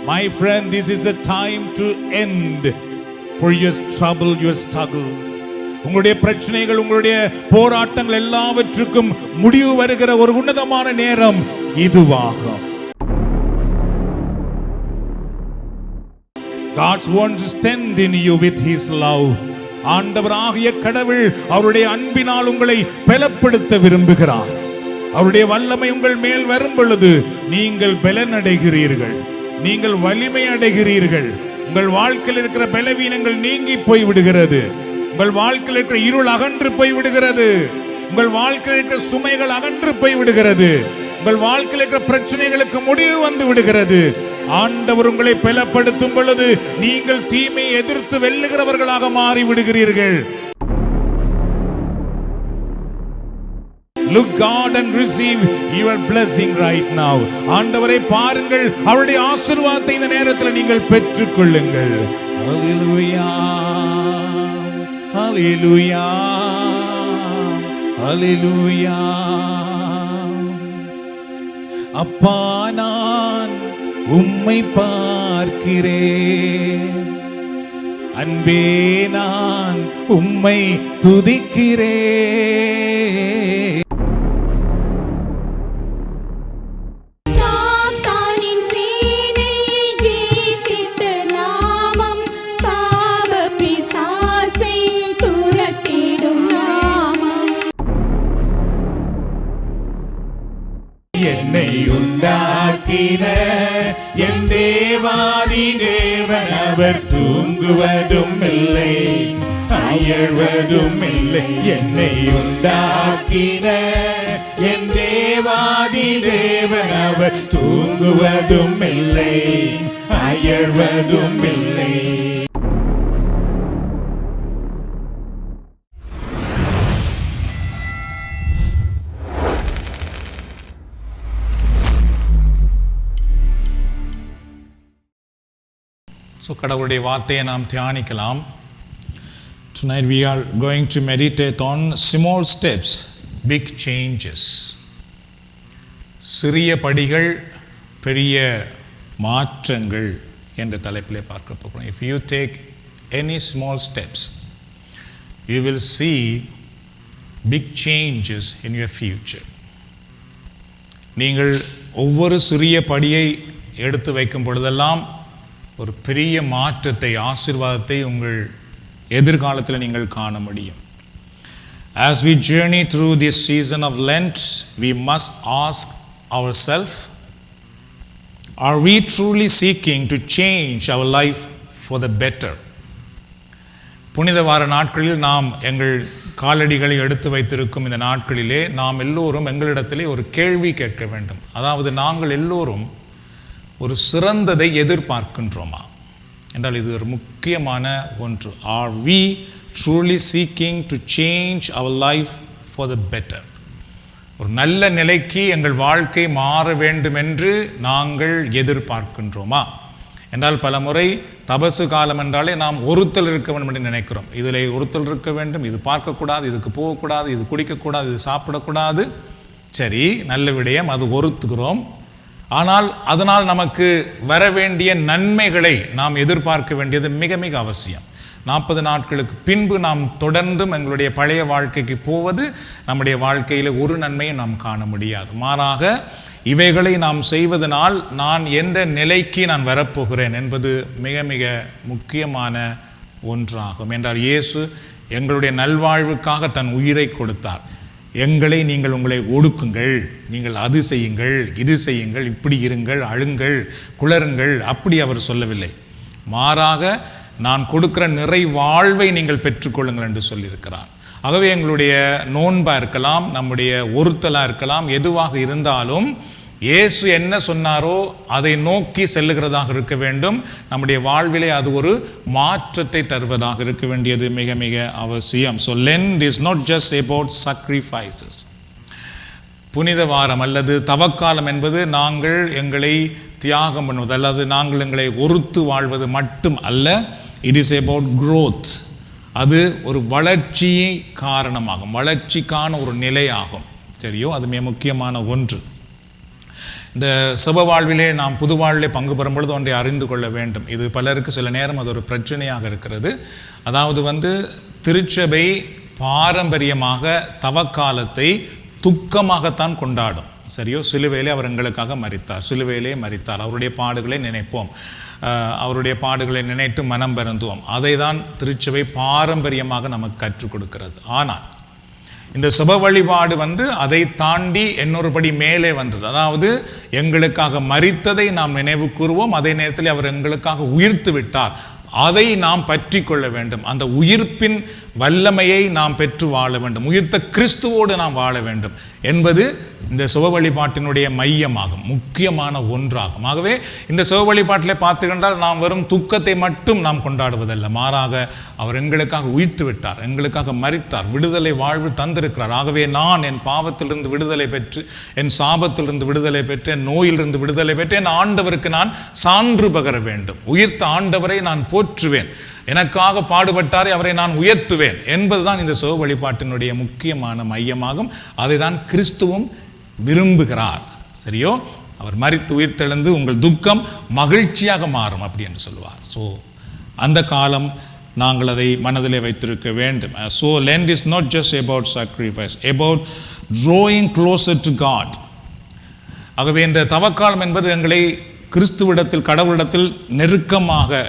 My friend, this is a time to end for your trouble, your struggles. உங்களுடைய பிரச்சனைகள், உங்களுடைய போராட்டங்கள் எல்லாவற்றுக்கும் முடிவு வருகிற ஒரு உன்னதமான நேரம் இதுவாகும். God wants to strengthen you with his love. ஆண்டவராகிய கடவுள் அவருடைய அன்பினால் உங்களை பலப்படுத்த விரும்புகிறார். அவருடைய வல்லமை உங்கள் மேல் வரும் பொழுது நீங்கள் பலனடைகிறீர்கள், நீங்கள் வலிமை அடைகிறீர்கள். உங்கள் வாழ்க்கையில் இருக்கிற பலவீனங்கள் நீங்கி போய் விடுகிறது. உங்கள் வாழ்க்கையில் இருக்கிற இருள் அகன்று போய் விடுகிறது. உங்கள் வாழ்க்கையில் இருக்கிற சுமைகள் அகன்று போய் விடுகிறது. உங்கள் வாழ்க்கையில் இருக்கிற பிரச்சனைகளுக்கு முடிவு வந்து விடுகிறது. ஆண்டவர் உங்களை பலப்படுத்தும் பொழுது நீங்கள் தீமையை எதிர்த்து வெல்லுகிறவர்களாக மாறி விடுகிறீர்கள். Look God and receive your blessing right now. ஆண்டவரை பாருங்கள், அவருடைய ஆசீர்வாதத்தை இந்த நேரத்தில் நீங்கள் பெற்றுக் கொள்ளுங்கள். Hallelujah, Hallelujah, Hallelujah. அப்பா, நான் உம்மை பார்க்கிறேன், அன்பே நான் உம்மை துதிக்கிறேன். என்னை உண்டாக்கின என் தேவாதி தேவன் அவர் தூங்குவதும் இல்லை, அயர்வதும் இல்லை. என்னை உண்டாக்கின என் தேவாதி தேவன் அவர் தூங்குவதும் இல்லை, அயர்வதும் இல்லை. So கடவுளுடைய வார்த்தையை நாம் தியானிக்கலாம். Tonight we are going to meditate on small steps, big changes. சிறிய படிகள் பெரிய மாற்றங்கள் என்ற தலைப்பிலே பார்க்க போகிறோம். If you take any small steps, you will see big changes in your future. நீங்கள் ஒவ்வொரு சிறிய படியை எடுத்து வைக்கும் பொழுதெல்லாம் ஒரு பெரிய மாற்றத்தை, ஆசீர்வாதத்தை உங்கள் எதிர்காலத்தில் நீங்கள் காண முடியும். As we journey through this season of Lent, we must ask ourselves, are we truly seeking to change our life for the better? புனித வார நாட்களில் நாம் எங்கள் காலடிகளை எடுத்து வைத்திருக்கும் இந்த நாட்களிலே நாம் எல்லோரும் எங்களிடத்திலே ஒரு கேள்வி கேட்க வேண்டும். அதாவது, நாங்கள் எல்லோரும் ஒரு சிறந்ததை எதிர்பார்க்கின்றோமா என்றால் இது ஒரு முக்கியமான ஒன்று. Are we truly seeking to change our life for the better? ஒரு நல்ல நிலைக்கு எங்கள் வாழ்க்கை மாற வேண்டும் என்று நாங்கள் எதிர்பார்க்கின்றோமா என்றால், பல முறை தபசு காலம் என்றாலே நாம் ஒருத்தல் இருக்க வேண்டும் என்று நினைக்கிறோம். இதில் ஒருத்தல் இருக்க வேண்டும், இது பார்க்கக்கூடாது, இதுக்கு போகக்கூடாது, இது குடிக்கக்கூடாது, இது சாப்பிடக்கூடாது. சரி, நல்ல விடயம், அது ஒருத்துக்கிறோம். ஆனால் அதனால் நமக்கு வர வேண்டிய நன்மைகளை நாம் எதிர்பார்க்க வேண்டியது மிக மிக அவசியம். 40 நாட்களுக்கு பின்பு நாம் தொடர்ந்தும் எங்களுடைய பழைய வாழ்க்கைக்கு போவது நம்முடைய வாழ்க்கையில் ஒரு நன்மையை நாம் காண முடியாது. மாறாக இவைகளை நாம் செய்வதனால் நான் எந்த நிலைக்கு நான் வரப்போகிறேன் என்பது மிக மிக முக்கியமான ஒன்றாகும். என்றால் இயேசு எங்களுடைய நல்வாழ்வுக்காக தன் உயிரை கொடுத்தார். எங்களை நீங்கள் உங்களை ஒடுக்குங்கள், நீங்கள் அது செய்யுங்கள், இது செய்யுங்கள், இப்படி இருங்கள், அழுங்கள், குளறுங்கள், அப்படி அவர் சொல்லவில்லை. மாறாக நான் கொடுக்கிற நிறை வாழ்வை நீங்கள் பெற்றுக்கொள்ளுங்கள் என்று சொல்லியிருக்கிறார். ஆகவே எங்களுடைய நோன்பா இருக்கலாம், நம்முடைய ஒருத்தலா இருக்கலாம், எதுவாக இருந்தாலும் இயேசு என்ன சொன்னாரோ அதை நோக்கி செல்லுகிறதாக இருக்க வேண்டும். நம்முடைய வாழ்விலே அது ஒரு மாற்றத்தை தருவதாக இருக்க வேண்டியது மிக மிக அவசியம். So Lent is not just about sacrifices. புனித வாரம் அல்லது தவக்காலம் என்பது நாங்கள் எங்களை தியாகம் பண்ணுவது அல்லது நாங்கள் எங்களை ஒருத்து வாழ்வது மட்டும் அல்ல. It is about growth. அது ஒரு வளர்ச்சி காரணமாகும், வளர்ச்சிக்கான ஒரு நிலையாகும். சரியோ, அது மிக முக்கியமான ஒன்று. இந்த சப வாழ்விலே நாம் புது வாழ்விலே பங்கு பெறும் பொழுது ஒன்றை அறிந்து கொள்ள வேண்டும். இது பலருக்கு சில நேரம் அது ஒரு பிரச்சனையாக இருக்கிறது. அதாவது திருச்சபை பாரம்பரியமாக தவக்காலத்தை துக்கமாகத்தான் கொண்டாடும். சரியோ? சிலுவையிலே அவர் எங்களுக்காக மரித்தார், சிலுவையிலே மரித்தார், அவருடைய பாடுகளை நினைப்போம், அவருடைய பாடுகளை நினைத்து மனம் பெருந்துவோம். அதை தான் திருச்சபை பாரம்பரியமாக நமக்கு கற்றுக் கொடுக்கிறது. ஆனால் இந்த சப வழிபாடு அதை தாண்டி இன்னொருபடி மேலே வந்தது. அதாவது எங்களுக்காக மரித்ததை நாம் நினைவு கூறுவோம், அதே நேரத்தில் அவர் எங்களுக்காக உயிர்த்து விட்டார், அதை நாம் பற்றி கொள்ள வேண்டும். அந்த உயிர்ப்பின் வல்லமையை நாம் பெற்று வாழ வேண்டும், உயிர்த்த கிறிஸ்துவோடு நாம் வாழ வேண்டும் என்பது இந்த சுப வழிபாட்டினுடைய மையமாகும், முக்கியமான ஒன்றாகும். ஆகவே இந்த சுப வழிபாட்டிலே பார்த்தீர்கள் நாம் வெறும் துக்கத்தை மட்டும் நாம் கொண்டாடுவதல்ல, மாறாக அவர் எங்களுக்காக உயிர்த்து விட்டார், எங்களுக்காக மரித்தார், விடுதலை வாழ்வு தந்திருக்கிறார். ஆகவே நான் என் பாவத்திலிருந்து விடுதலை பெற்று, என் சாபத்திலிருந்து விடுதலை பெற்று, என் நோயிலிருந்து விடுதலை பெற்று என் ஆண்டவருக்கு நான் சான்று பகர வேண்டும். உயிர்த்த ஆண்டவரை நான் போற்றுவேன், எனக்காக பாடுபட்டாரே அவரை நான் உயர்த்துவேன் என்பதுதான் இந்த சுப வழிபாட்டினுடைய முக்கியமான மையமாகும். அதை தான் கிறிஸ்துவும் விரும்புகிறார். சரியோ? அவர் மரித்து உயிர்த்தெழுந்து உங்கள் துக்கம் மகிழ்ச்சியாக மாறும் அப்படி என்று சொல்வார். ஸோ அந்த காலம் நாங்கள் அதை மனதிலே வைத்திருக்க வேண்டும். So Lent is not just about sacrifice, about drawing closer to God. ஆகவே இந்த தவக்காலம் என்பது எங்களை கிறிஸ்துவிடத்தில், கடவுளிடத்தில் நெருக்கமாக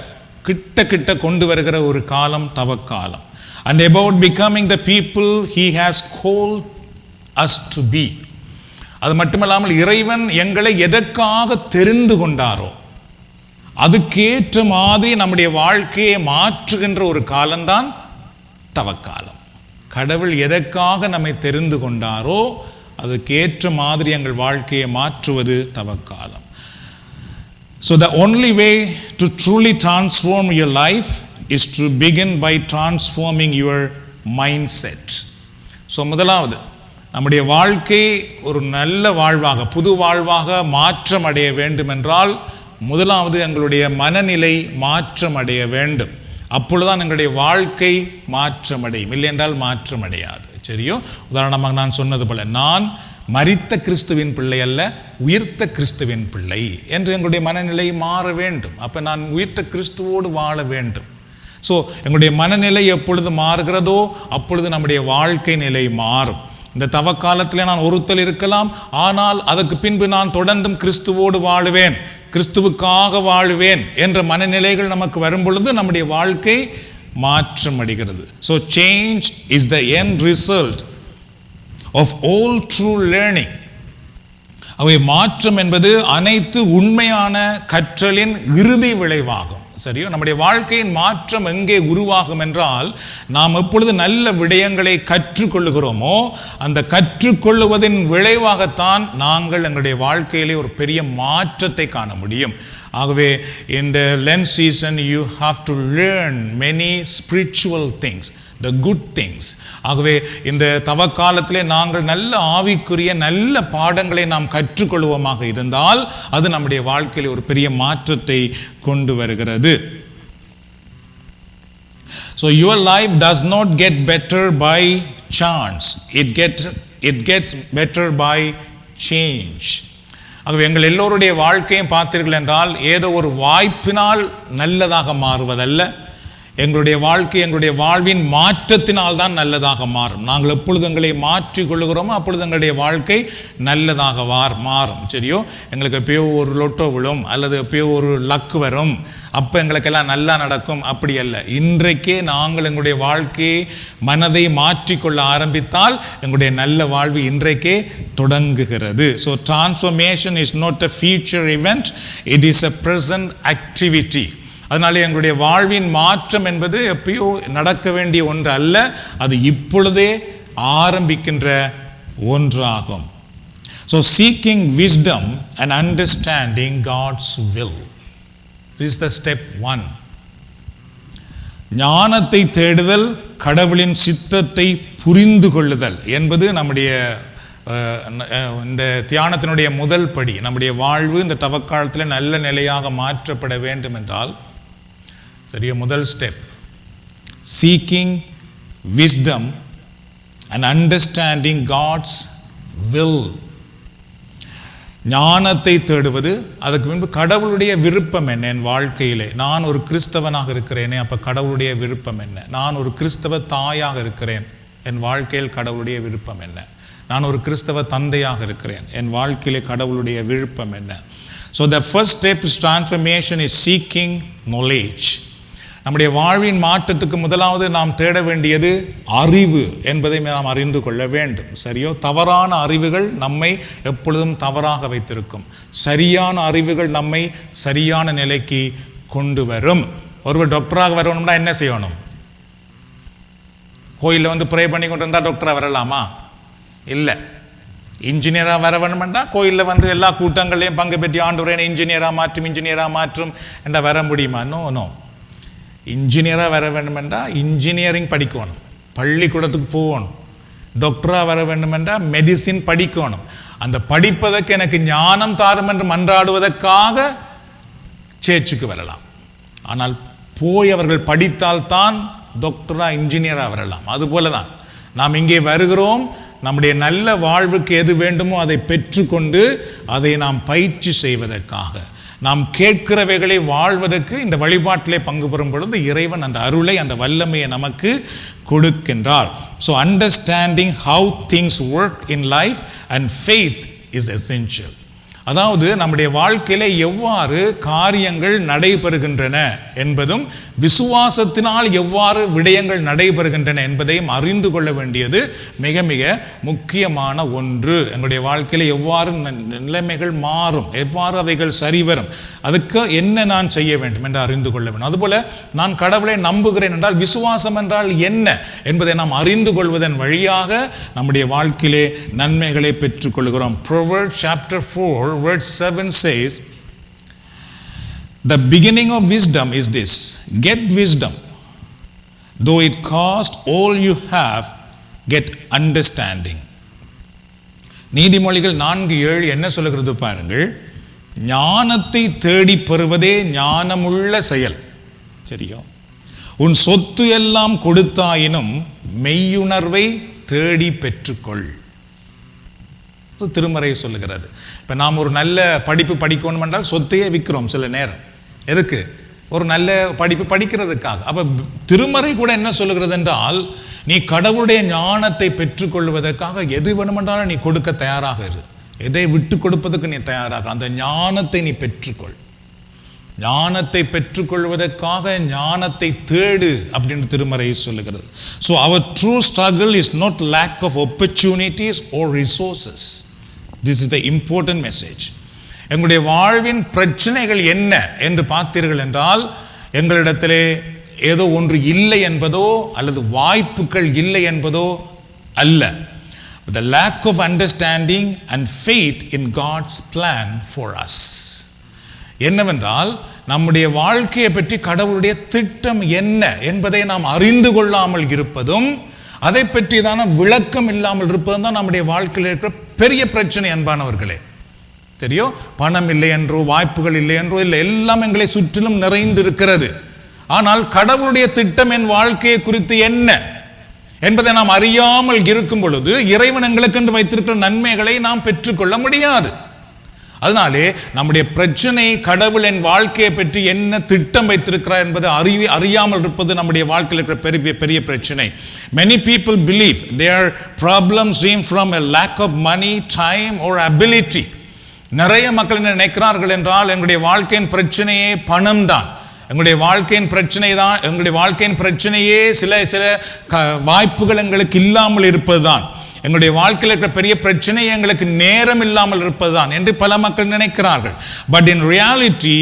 கிட்ட கொண்டு வருகிற ஒரு காலம் தவக்காலம். And about becoming the people he has called us to be. அது மட்டுமல்லாமல் இறைவன் எங்களை எதற்காக தெரிந்து கொண்டாரோ அதுக்கேற்ற மாதிரி நம்முடைய வாழ்க்கையை மாற்றுகின்ற ஒரு காலம்தான் தவக்காலம். கடவுள் எதற்காக நம்மை தெரிந்து கொண்டாரோ அதுக்கேற்ற மாதிரி எங்கள் வாழ்க்கையை மாற்றுவது தவக்காலம். So the only way to truly transform your life is to begin by transforming your mindset. So முதலாவது நம்முடைய வாழ்க்கை ஒரு நல்ல வாழ்வாக, புது வாழ்வாக மாற்றம் அடைய வேண்டும் என்றால் முதலாவது எங்களுடைய மனநிலை மாற்றம் அடைய வேண்டும். அப்பொழுதுதான் எங்களுடைய வாழ்க்கை மாற்றம் அடையும், இல்லை என்றால் மாற்றம் அடையாது. சரியோ? உதாரணமாக நான் சொன்னது போல, நான் மரித்த கிறிஸ்துவின் பிள்ளை அல்ல, உயிர்த்த கிறிஸ்துவின் பிள்ளை என்று எங்களுடைய மனநிலை மாற வேண்டும். அப்போ நான் உயிர்த்த கிறிஸ்துவோடு வாழ வேண்டும். ஸோ எங்களுடைய மனநிலை எப்பொழுது மாறுகிறதோ அப்பொழுது நம்முடைய வாழ்க்கை நிலை மாறும். இந்த தவக்காலத்தில் நான் ஒருத்தல் இருக்கலாம், ஆனால் அதற்கு பின்பு நான் தொடர்ந்தும் கிறிஸ்துவோடு வாழுவேன், கிறிஸ்துவுக்காக வாழுவேன் என்ற மனநிலைகள் நமக்கு வரும் பொழுது நம்முடைய வாழ்க்கை மாற்றம் அடைகிறது. So change is the end result of all true learning. அவை மாற்றம் என்பது அனைத்து உண்மையான கற்றலின் இறுதி விளைவாகும். சரியோ? நம்முடைய வாழ்க்கையின் மாற்றம் எங்கே உருவாகும் என்றால், நாம் எப்பொழுது நல்ல விடயங்களை கற்றுக்கொள்ளுகிறோமோ அந்த கற்றுக்கொள்ளுவதின் விளைவாகத்தான் நாங்கள் எங்களுடைய வாழ்க்கையிலே ஒரு பெரிய மாற்றத்தை காண முடியும். ஆகவே இந்த Lent season you have to learn many spiritual things, the good things. ஆகவே இந்த தவக்காலத்திலே நாங்கள் நல்ல ஆவிக்குரிய நல்ல பாடங்களை நாம் கற்றுக்கொள்வோமாக இருந்தால் அது நம்முடைய வாழ்க்கையில் ஒரு பெரிய மாற்றத்தை கொண்டு வருகிறது. So your life does not get better by chance, it gets better by change. ஆகவே எங்கள் எல்லோருடைய வாழ்க்கையும் பார்த்தீர்கள் என்றால் ஏதோ ஒரு வாய்ப்பினால் நல்லதாக மாறுவதல்ல, எங்களுடைய வாழ்க்கை எங்களுடைய வாழ்வின் மாற்றத்தினால் தான் நல்லதாக மாறும். நாங்கள் எப்பொழுது எங்களை மாற்றிக்கொள்ளுகிறோமோ அப்பொழுது எங்களுடைய வாழ்க்கை நல்லதாக மாறும். சரியோ? எங்களுக்கு எப்பயோ ஒரு லொட்டோ விழும் அல்லது எப்பயோ ஒரு லக்கு வரும், அப்போ எங்களுக்கெல்லாம் நல்லா நடக்கும், அப்படி அல்ல. இன்றைக்கே நாங்கள் எங்களுடைய வாழ்க்கையை மனதை மாற்றிக்கொள்ள ஆரம்பித்தால் எங்களுடைய நல்ல வாழ்வு இன்றைக்கே தொடங்குகிறது. So transformation is not a future event, it is a present activity. அதனால எங்களுடைய வாழ்வின் மாற்றம் என்பது எப்பயோ நடக்க வேண்டிய ஒன்று அல்ல, அது இப்பொழுதே ஆரம்பிக்கின்ற ஒன்றாகும். So seeking wisdom and understanding God's will. This is the step 1. ஞானத்தை தேடுதல், கடவுளின் சித்தத்தை புரிந்து கொள்ளுதல் என்பது நம்முடைய இந்த தியானத்தினுடைய முதல் படி. நம்முடைய வாழ்வு இந்த தவக்காலத்தில் நல்ல நிலையாக மாற்றப்பட வேண்டும் என்றால் சரிய முதல் step seeking wisdom and understanding God's will. ஞானத்தை தேடுவது, அதுக்கு முன்பு கடவுளுடைய விருப்பம் என்ன என் வாழ்க்கையிலே. நான் ஒரு கிறிஸ்தவனாக இருக்கிறேனே, அப்போ கடவுளுடைய விருப்பம் என்ன? நான் ஒரு கிறிஸ்தவ தாயாக இருக்கிறேன், என் வாழ்க்கையில் கடவுளுடைய விருப்பம் என்ன? நான் ஒரு கிறிஸ்தவ தந்தையாக இருக்கிறேன், என் வாழ்க்கையிலே கடவுளுடைய விருப்பம் என்ன? So the first step is transformation is seeking knowledge. நம்முடைய வாழ்வின் மாற்றத்துக்கு முதலாவது நாம் தேட வேண்டியது அறிவு என்பதை நாம் அறிந்து கொள்ள வேண்டும். சரியோ? தவறான அறிவுகள் நம்மை எப்பொழுதும் தவறாக வைத்திருக்கும். சரியான அறிவுகள் நம்மை சரியான நிலைக்கு கொண்டு வரும். ஒருவர் டாக்டராக வரணும்னா என்ன செய்யணும்? கோயிலில் வந்து ப்ரே பண்ணி கொண்டு இருந்தால் டாக்டராக வரலாமா? இல்லை. இன்ஜினியராக வர வேணுமெண்டா கோயிலில் வந்து எல்லா கூட்டங்களையும் பங்கு பெற்றி ஆண்டவரே இன்ஜினியராக மாற்றும் என்ற வர முடியுமா? நோ. இன்ஜினியராக வர வேண்டுமென்றா இன்ஜினியரிங் படிக்கணும், பள்ளிக்கூடத்துக்கு போகணும். டாக்டராக வர வேண்டுமென்றா மெடிசின் படிக்கணும். அந்த படிப்பதற்கு எனக்கு ஞானம் தாரும் என்று மன்றாடுவதற்காக சேர்ச்சுக்கு வரலாம். ஆனால் போய் அவர்கள் படித்தால்தான் டாக்டராக இன்ஜினியராக வரலாம். அதுபோல தான் நாம் இங்கே வருகிறோம், நம்முடைய நல்ல வாழ்வுக்கு எது வேண்டுமோ அதை பெற்றுக்கொண்டு அதை நாம் பயிற்சி செய்வதற்காக, நாம் கேட்கிறவைகளை வாழ்வதற்கு இந்த வழிபாட்டிலே பங்கு பெறும் பொழுது இறைவன் அந்த அருளை, அந்த வல்லமையை நமக்கு கொடுக்கின்றார். So understanding how things work in life and faith is essential. அதாவது நம்முடைய வாழ்க்கையில எவ்வாறு காரியங்கள் நடைபெறுகின்றன என்பதும் விசுவாசத்தினால் எவ்வாறு விடயங்கள் நடைபெறுகின்றன என்பதையும் அறிந்து கொள்ள வேண்டியது மிக மிக முக்கியமான ஒன்று. எங்களுடைய வாழ்க்கையில எவ்வாறு நிலைமைகள் மாறும், எவ்வாறு அவைகள் சரிவரும், அதுக்கு என்ன நான் செய்ய வேண்டும் என்று அறிந்து கொள்ள வேண்டும். அதுபோல நான் கடவுளை நம்புகிறேன் என்றால் விசுவாசம் என்றால் என்ன என்பதை நாம் அறிந்து கொள்வதன் வழியாக நம்முடைய வாழ்க்கையிலே நன்மைகளை பெற்றுக்கொள்கிறோம். Proverbs chapter 4 verse 7 says, the beginning of wisdom is this, get wisdom, though it cost all you have, get understanding. நீதிமொழிகள் 4:7 என்ன சொல்லுகிறது பாருங்கள். ஞானத்தை தேடி பெறுவதே ஞானமுள்ள செயல். சரியோ? உன் சொத்து எல்லாம் கொடுத்தாயினும் மெய்யுணர்வை தேடி பெற்றுக்கொள். திருமறை சொல்லுகிறது. இப்போ நாம் ஒரு நல்ல படிப்பு படிக்கணும் என்றால் சொத்தையே விற்கிறோம் சில நேரம். எதுக்கு? ஒரு நல்ல படிப்பு படிக்கிறதுக்காக. அப்போ திருமறை கூட என்ன சொல்லுகிறது என்றால், நீ கடவுளுடைய ஞானத்தை பெற்றுக்கொள்வதற்காக எது வேணுமென்றாலும் நீ கொடுக்க தயாராக இரு, எதை விட்டு கொடுப்பதற்கு நீ தயாராக, அந்த ஞானத்தை நீ பெற்றுக்கொள். ஞானத்தை பெற்றுக்கொள்வதற்காக ஞானத்தை தேடு அப்படின்னு திருமறை சொல்லுகிறது. So our true struggle is not lack of opportunities or resources. This is the important message. எங்களுடைய வாழ்வின் பிரச்சனைகள் என்ன என்று பார்த்தீர்கள் என்றால், எங்களிடத்திலே ஏதோ ஒன்று இல்லை என்பதோ அல்லது வாய்ப்புகள் இல்லை என்பதோ அல்ல. The lack of understanding and faith in God's plan for us. என்னவென்றால், நம்முடைய வாழ்க்கையை பற்றி கடவுளுடைய திட்டம் என்ன என்பதை நாம் அறிந்து கொள்ளாமல் இருப்பதும், அதை பற்றிதான விளக்கம் இல்லாமல் இருப்பதும் தான் நம்முடைய வாழ்க்கையில் இருக்கிற பெரிய பிரச்சனை. அன்பானவர்களே, தெரியும், பணம் இல்லை என்றோ வாய்ப்புகள் இல்லை என்றோ இல்லை, எல்லாம் எங்களை சுற்றிலும் நிறைந்து இருக்கிறது. ஆனால் கடவுளுடைய திட்டம் என் வாழ்க்கையை குறித்து என்ன என்பதை நாம் அறியாமல் இருக்கும் பொழுது இறைவன் எங்களுக்கென்று வைத்திருக்கிற நன்மைகளை நாம் பெற்றுக்கொள்ள முடியாது. அதனாலே நம்முடைய பிரச்சனை கடவுள் என் வாழ்க்கையை பற்றி என்ன திட்டம் வைத்திருக்கிறார் என்பதை அறியாமல் இருப்பது நம்முடைய வாழ்க்கையில் இருக்கிற பெரிய பெரிய பிரச்சனை. Many people believe their problems stem from a lack of money, time or ability. நிறைய மக்கள் என்ன நினைக்கிறார்கள் என்றால், எங்களுடைய வாழ்க்கையின் பிரச்சனையே பணம் தான், எங்களுடைய வாழ்க்கையின் பிரச்சனை தான், எங்களுடைய வாழ்க்கையின் பிரச்சனையே சில வாய்ப்புகள் எங்களுக்கு இல்லாமல் இருப்பதுதான், எங்களுடைய வாழ்க்கையில் இருக்கிற பெரிய பிரச்சனை எங்களுக்கு நேரம் இல்லாமல் இருப்பதுதான் என்று பல மக்கள் நினைக்கிறார்கள். But in reality,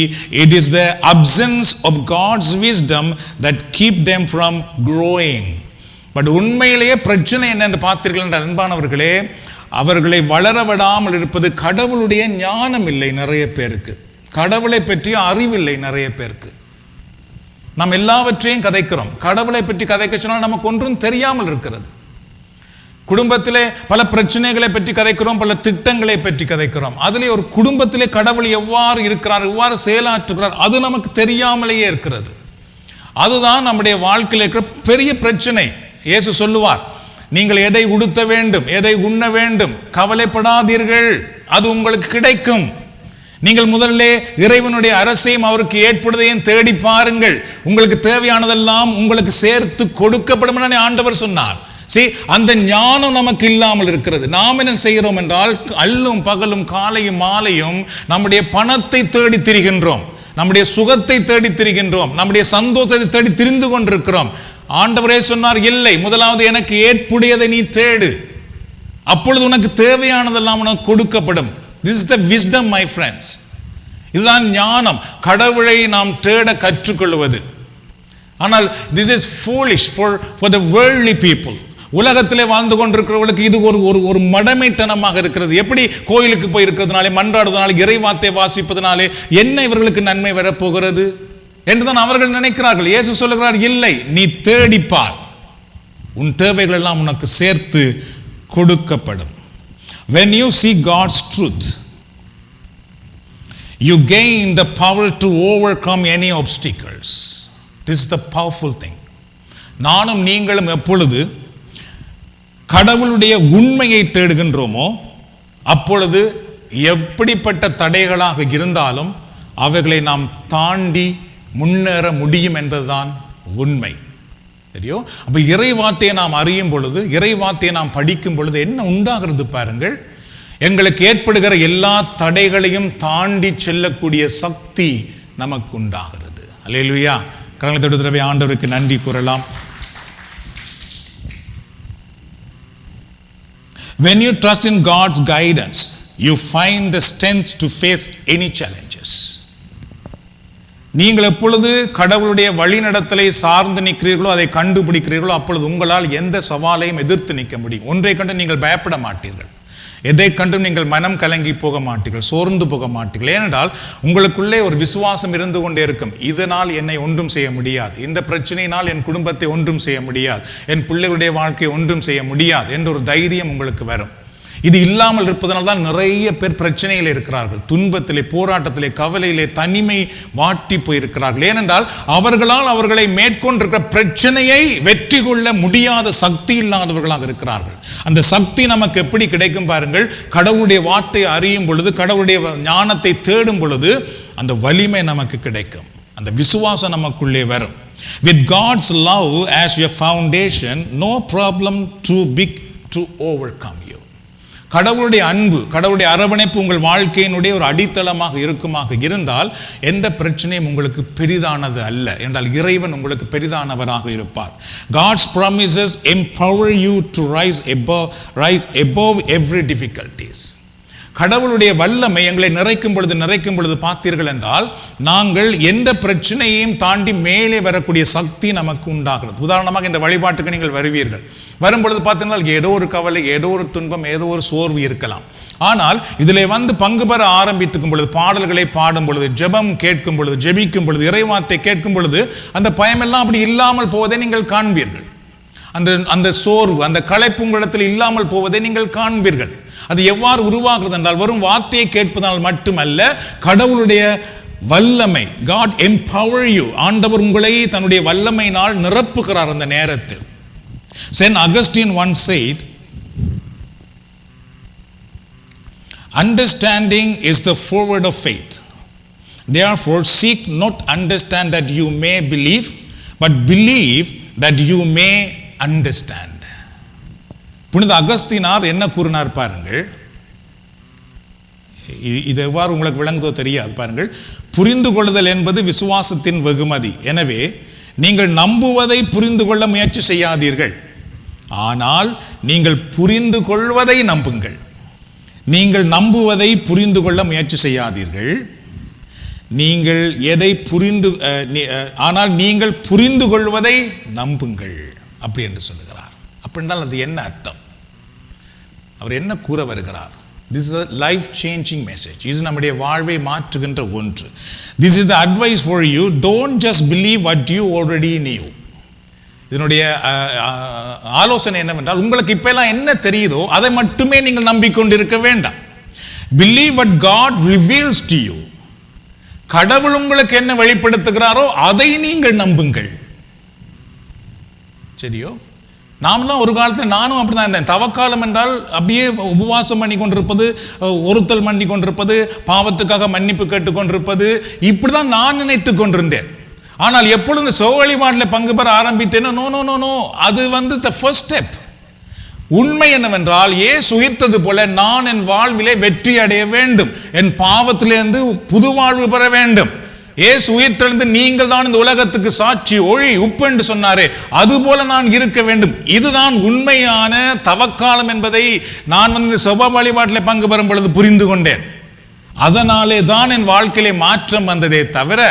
it is the absence of God's wisdom that keep them from growing. But உண்மையிலேயே பிரச்சனை என்னென்று பார்த்தீர்கள் என்ற அன்பானவர்களே, அவர்களை வளர விடாமல் இருப்பது கடவுளுடைய ஞானம் இல்லை. நிறைய பேருக்கு கடவுளை பற்றிய அறிவில்லை. நிறைய பேருக்கு நாம் எல்லாவற்றையும் கதைக்கிறோம், கடவுளை பற்றி கதைக்க சொன்னால் நமக்கு ஒன்றும் தெரியாமல் இருக்கிறது. குடும்பத்திலே பல பிரச்சனைகளை பற்றி கதைக்கிறோம், பல திட்டங்களை பற்றி கதைக்கிறோம். அதிலே ஒரு குடும்பத்திலே கடவுள் எவ்வாறு இருக்கிறார், எவ்வாறு செயலாற்றுகிறார், அது நமக்கு தெரியாமலேயே இருக்கிறது. அதுதான் நம்முடைய வாழ்க்கையில் இருக்கிற பெரிய பிரச்சனை. இயேசு சொல்லுவார், நீங்கள் எதை உடுத்த வேண்டும், எதை உண்ண வேண்டும், கவலைப்படாதீர்கள் அது உங்களுக்கு கிடைக்கும். நீங்கள் முதல்ல இறைவனுடைய அரசையும் அவருக்கு ஏற்படுவதையும் தேடி பாருங்கள். உங்களுக்கு தேவையானதெல்லாம் உங்களுக்கு சேர்த்து கொடுக்கப்படும் என ஆண்டவர் சொன்னார். அந்த ஞானம் நமக்கு இல்லாமல் இருக்கிறது. நாம் என்ன செய்கிறோம் என்றால், அல்லும் பகலும் காலையும் மாலையும் நம்முடைய பணத்தை தேடி திரிகின்றோம், நம்முடைய சுகத்தை தேடி திரிகின்றோம், நம்முடைய சந்தோஷத்தை தேடி திரிந்து கொண்டிருக்கிறோம். ஆண்டவரே சொன்னார், இல்லை, முதலாவது எனக்கு ஏற்புடையதை நீ தேடு, அப்பொழுது உனக்கு தேவையானதெல்லாம் உனக்கு கொடுக்கப்படும். This is the wisdom, my friends. இதுதான் ஞானம், கடவுளை நாம் தேட கற்றுக்கொள்வது. ஆனால் this is foolish for the worldly people. உலகத்திலே வாழ்ந்து கொண்டிருக்கிறவர்களுக்கு இது ஒரு மடமைத்தனமாக இருக்கிறது. எப்படி கோயிலுக்கு போய் இருக்கிறதுனாலே, மன்றாடுவதனாலே, இறைவார்த்தை வாசிப்பதனாலே என்ன இவர்களுக்கு நன்மை வரப்போகிறது என்றுதான் அவர்கள் நினைக்கிறார்கள். இயேசு சொல்லுகிறார், இல்லை, நீ தேடிப்பார், உன் தேவைகள் எல்லாம் உனக்கு சேர்த்து கொடுக்கப்படும். When you see God's truth, you gain the power to overcome any obstacles. This is the powerful thing. நானும் நீங்களும் எப்பொழுது கடவுளுடைய உண்மையை தேடுகின்றோமோ, அப்பொழுது எப்படிப்பட்ட தடைகளாக இருந்தாலும் அவைகளை நாம் தாண்டி முன்னேற முடியும் என்பதுதான் உண்மை. சரியோ? அப்ப இறைவார்த்தையை நாம் அறியும் பொழுது, இறைவார்த்தையை நாம் படிக்கும் பொழுது என்ன உண்டாகிறது பாருங்கள். எங்களுக்கு ஏற்படுகிற எல்லா தடைகளையும் தாண்டி செல்லக்கூடிய சக்தி நமக்கு உண்டாகிறது. அல்லேலூயா. கரங்களை தட்டுதரவே ஆண்டவருக்கு நன்றி கூறலாம். When you trust in God's guidance, you find the strength to face any challenges. நீங்கள் எப்பொழுது கடவுளுடைய வழிநடத்தலை சார்ந்து நிற்கிறீர்களோ, அதை கண்டுபிடிக்கிறீர்களோ, அப்பொழுது உங்களால் எந்த சவாலையும் எதிர்த்து நிற்க முடியும். ஒன்றை கண்டு நீங்கள் பயப்பட மாட்டீர்கள், எதை கண்டும் நீங்கள் மனம் கலங்கி போக மாட்டீர்கள், சோர்ந்து போக மாட்டீர்கள். ஏனென்றால் உங்களுக்குள்ளே ஒரு விசுவாசம் இருந்து கொண்டே இருக்கும். இதனால் என்னை ஒன்றும் செய்ய முடியாது, இந்த பிரச்சனையினால் என் குடும்பத்தை ஒன்றும் செய்ய முடியாது, என் பிள்ளைகளுடைய வாழ்க்கையை ஒன்றும் செய்ய முடியாது என்ற ஒரு தைரியம் உங்களுக்கு வரும். இது இல்லாமல் இருப்பதனால் தான் நிறைய பேர் பிரச்சனையில் இருக்கிறார்கள், துன்பத்திலே, போராட்டத்திலே, கவலையிலே, தனிமை வாட்டி போயிருக்கிறார்கள். ஏனென்றால் அவர்களால் அவர்களை மேற்கொண்டிருக்கிற பிரச்சனையை வெற்றி கொள்ள முடியாத சக்தி இல்லாதவர்களாக இருக்கிறார்கள். அந்த சக்தி நமக்கு எப்படி கிடைக்கும் பாருங்கள். கடவுளுடைய வார்த்தையை அறியும் பொழுது, கடவுளுடைய ஞானத்தை தேடும் பொழுது அந்த வலிமை நமக்கு கிடைக்கும், அந்த விசுவாசம் நமக்குள்ளே வரும். With God's love as your foundation, no problem too big to overcome you. கடவுளுடைய அன்பு, கடவுளுடைய அரவணைப்பு உங்கள் வாழ்க்கையினுடைய ஒரு அடித்தளமாக இருக்குமாக இருந்தால் எந்த பிரச்சனையும் உங்களுக்கு பெரிதானது அல்ல என்றால் இறைவன் உங்களுக்கு பெரிதானவராக இருப்பார். God's promises empower you to rise above every difficulties. கடவுளுடைய வல்லமை எங்களை நிறைக்கும் பொழுது பார்த்தீர்கள் என்றால் நாங்கள் எந்த பிரச்சனையையும் தாண்டி மேலே வரக்கூடிய சக்தி நமக்கு உண்டாகிறது. உதாரணமாக இந்த வழிபாட்டுக்கு நீங்கள் வருவீர்கள், வரும்பொழுது பார்த்தீங்கன்னா ஏதோ ஒரு கவலை, ஏதோ ஒரு துன்பம், ஏதோ ஒரு சோர்வு இருக்கலாம். ஆனால் இதில் வந்து பங்கு பெற ஆரம்பித்துக்கும் பொழுது, பாடல்களை பாடும் பொழுது, ஜெபம் கேட்கும் பொழுது, ஜெபிக்கும் பொழுது, இறைவார்த்தை கேட்கும் பொழுது அந்த பயமெல்லாம் அப்படி இல்லாமல் போவதை நீங்கள் காண்பீர்கள். அந்த சோர்வு, அந்த களைப்பு உங்களிடத்தில் இல்லாமல் போவதை நீங்கள் காண்பீர்கள். அது எவ்வாறு உருவாகிறது என்றால் வெறும் வார்த்தையை கேட்பதனால் மட்டுமல்ல, கடவுளுடைய வல்லமை, God empower you, ஆண்டவர் உங்களை தன்னுடைய வல்லமையினால் நிரப்புகிறார். அந்த நேரத்தில் Saint Augustine once said, understanding is the foreword of faith. Therefore seek not understand that you may believe, but believe that you may understand. புனித அகஸ்தீனார் என்ன கூறினார் பாருங்கள். இது எவ்வாறு உங்களுக்கு விளங்குதோ தெரியாது பாருங்கள். புரிந்து கொள்ளுதல் என்பது விசுவாசத்தின் வெகுமதி. எனவே நீங்கள் நம்புவதை புரிந்து கொள்ள முயற்சி செய்யாதீர்கள், ஆனால் நீங்கள் புரிந்து கொள்வதை நம்புங்கள். நீங்கள் நம்புவதை புரிந்து கொள்ள முயற்சி செய்யாதீர்கள், நீங்கள் எதை ஆனால் நீங்கள் புரிந்து கொள்வதை நம்புங்கள் அப்படி என்று சொல்லுகிறார். அப்படின்றால் அது என்ன அர்த்தம்? அவர் என்ன கூற வருகிறார்? This is a life changing message. இது நம்முடைய வாழ்வை மாற்றுகின்ற ஒன்று. This is the advice for you. Don't just believe what you already knew. இதனுடைய ஆலோசனை என்னவென்றால், உங்களுக்கு இப்ப எல்லாம் என்ன தெரியுதோ அதை மட்டுமே நீங்கள் நம்பிக்கொண்டிருக்க வேண்டாம். Believe what God reveals to you. கடவுள் உங்களுக்கு என்ன வெளிப்படுத்துகிறாரோ அதை நீங்கள் நம்புங்கள். சரியோ? நாமெல்லாம் ஒரு காலத்தில் நானும் அப்படிதான் இருந்தேன். தவக்காலம் என்றால் அப்படியே உபவாசம் பண்ணி கொண்டிருப்பது, ஒருத்தல் பண்ணி கொண்டிருப்பது, பாவத்துக்காக மன்னிப்பு கேட்டுக்கொண்டிருப்பது, இப்படிதான் நான் நினைத்து கொண்டிருந்தேன். ஆனால் எப்பொழுது சோக வழிபாட்டில் பங்கு பெற ஆரம்பித்தேனோ, நோ நோ நோ நோ, அது வந்து த ஃபர்ஸ்ட் ஸ்டெப். உண்மை என்னவென்றால், இயேசு உயிர்த்தது போல நான் என் வாழ்விலே வெற்றி அடைய வேண்டும், என் பாவத்திலிருந்து புது வாழ்வு பெற வேண்டும். இயேசு உயிர்த்தெழுந்து நீங்கள் தான் இந்த உலகத்துக்கு சாட்சி, ஒளி, உப்பு என்று சொன்னாரே, அதுபோல நான் இருக்க வேண்டும். இதுதான் உண்மையான தவக்காலம் என்பதை நான் வந்து செப வழிபாட்டில் பங்கு பெறும் பொழுது புரிந்து கொண்டேன். அதனாலே தான் என் வாழ்க்கையிலே மாற்றம் வந்ததே தவிர,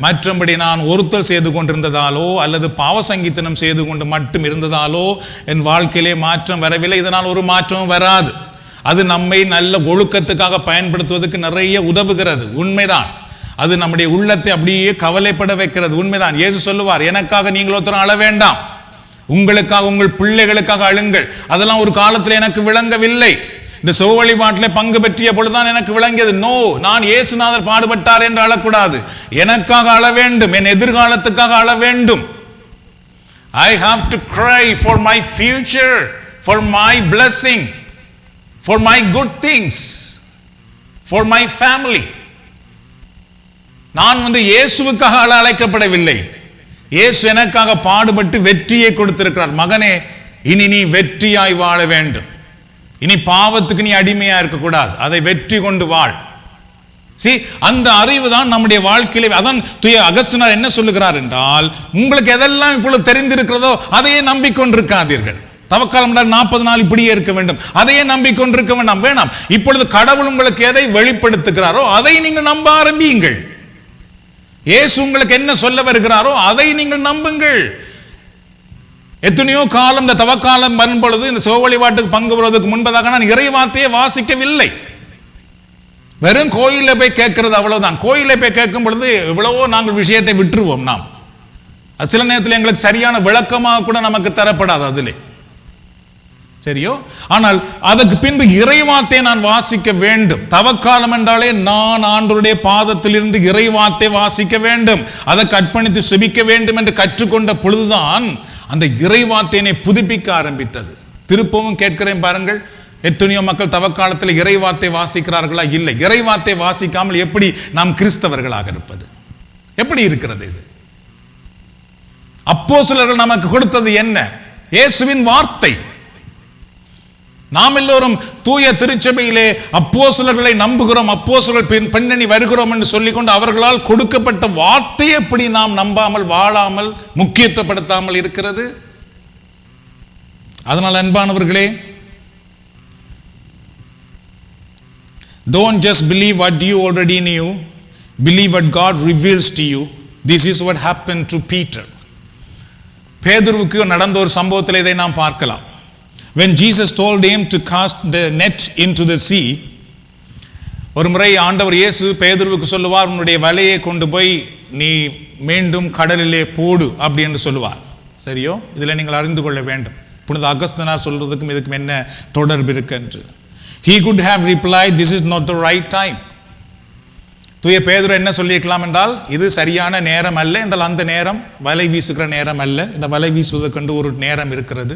மற்றபடி நான் ஒருத்தர் செய்து கொண்டிருந்ததாலோ அல்லது பாவ சங்கீதனம் செய்து கொண்டு மட்டும் இருந்ததாலோ என் வாழ்க்கையிலே மாற்றம் வரவில்லை. இதனால் ஒரு மாற்றமும் வராது. அது நம்மை நல்ல ஒழுக்கத்துக்காக பயன்படுத்துவதற்கு நிறைய உதவுகிறது, உண்மைதான். அது நம்முடைய உள்ளத்தை அப்படியே கவலைப்பட வைக்கிறது, உண்மைதான். இயேசு சொல்லுவார், எனக்காக நீங்கள் ஒருத்தர் அழ வேண்டாம், உங்களுக்காக உங்கள் பிள்ளைகளுக்காக அழுங்கள். அதெல்லாம் ஒரு காலத்தில் எனக்கு விளங்கவில்லை. இந்த செப வழிபாட்டில் பங்கு பெற்றிய பொழுதுதான் எனக்கு விளங்கியது. நோ, நான் இயேசுநாதர் பாடுபட்டார் என்று அழக்கூடாது, எனக்காக அழ வேண்டும், என் எதிர்காலத்துக்காக அழ வேண்டும். I have to cry for my future, for my blessing, for my good things, for my family. நான் வந்து இயேசுவுக்காக அழைக்கப்படவில்லை, இயேசு எனக்காக பாடுபட்டு வெற்றியை கொடுத்திருக்கிறார். மகனே, இனி நீ வெற்றியாய் வாழ வேண்டும், இனி பாவத்துக்கு நீ அடிமையா இருக்கக்கூடாது, அதை வெற்றி கொண்டு வாழ். அந்த அறிவு தான் நம்முடைய வாழ்க்கையிலே. அதான் தூய அகஸ்தினார் என்ன சொல்லுகிறார் என்றால், உங்களுக்கு எதெல்லாம் இப்பொழுது தெரிந்திருக்கிறதோ அதையே நம்பிக்கொண்டிருக்காதீர்கள். தவக்காலம் 40 நாள் இப்படியே இருக்க வேண்டும், அதையே நம்பிக்கொண்டிருக்க வேண்டாம். இப்பொழுது கடவுள் உங்களுக்கு எதை வெளிப்படுத்துகிறாரோ அதை நீங்கள் நம்ப ஆரம்பியுங்கள். இயேசு உங்களுக்கு என்ன சொல்ல வருகிறாரோ அதை நீங்கள் நம்புங்கள். எத்தனையோ காலம் இந்த தவக்காலம் வரும் பொழுது, இந்த செப வழிபாட்டுக்கு பங்கு பெறுவதற்கு முன்பதாக நான் இறை வார்த்தையை வாசிக்கவில்லை. வெறும் கோயிலில் போய் கேட்கறது, அவ்வளவுதான். கோயிலில் போய் கேட்கும் பொழுது எவ்வளவோ நாங்கள் விஷயத்தை விட்டுருவோம். நாம் சில நேரத்தில் எங்களுக்கு சரியான விளக்கமாக கூட நமக்கு தரப்படாது அதிலே, சரியோ. ஆனால் அதற்கு பின்பு இறைவார்த்தை நான் வாசிக்க வேண்டும். தவக்காலம் என்றாலே நான் ஆண்டவருடைய பாதத்திலிருந்து இறைவார்த்தை வாசிக்க வேண்டும், அதற்கு அர்ப்பணித்து செபிக்க வேண்டும் என்று கற்றுக்கொண்ட பொழுதுதான் அந்த இறைவார்த்தையினை புதுப்பிக்க ஆரம்பித்தது. திருப்பவும் கேட்கிறேன் பாருங்கள், எத்தனையோ மக்கள் தவக்காலத்தில் இறைவார்த்தை வாசிக்கிறார்களா? இல்லை. இறைவார்த்தை வாசிக்காமல் எப்படி நாம் கிறிஸ்தவர்களாக இருப்பது? எப்படி இருக்கிறது இது? அப்போஸ்தலர்கள் நமக்கு கொடுத்தது என்ன? இயேசுவின் வார்த்தை. நாம் எல்லோரும் தூய திருச்சபையிலே அப்போஸ்தலர்களை நம்புகிறோம், அப்போஸ்தலர்கள் பின்னணி வருகிறோம் என்று சொல்லிக்கொண்டு அவர்களால் கொடுக்கப்பட்ட வார்த்தை எப்படி நாம் நம்பாமல், வாழாமல், முக்கியத்துவப்படுத்தாமல் இருக்கிறது? அதனால் அன்பானவர்களே, don't just believe what you already knew, believe what God reveals to you. This is what happened to Peter. பேதுருவுக்கு நடந்த ஒரு சம்பவத்தில் இதை நாம் பார்க்கலாம். When Jesus told him to cast the net into the sea, ஒரு முறை ஆண்டவர் இயேசு பேதுருவுக்கு சொல்லுவார், உன்னுடைய வலையை கொண்டு போய் நீ மீண்டும் கடலிலே போடு அப்படி என்று சொல்லுவார். சரியோ? இதில் நீங்கள் அறிந்து கொள்ள வேண்டும், புனித அகஸ்தினார் சொல்றதுக்கும் இதுக்கும் என்ன தொடர்பு இருக்கு என்று. He could have replied, this is not the right time. தூய பேதுரு என்ன சொல்லியிருக்கலாம் என்றால், இது சரியான நேரம் அல்ல என்றால், அந்த நேரம் வலை வீசுகிற நேரம் அல்ல, இந்த வலை வீசுவதற்கென்று ஒரு நேரம் இருக்கிறது.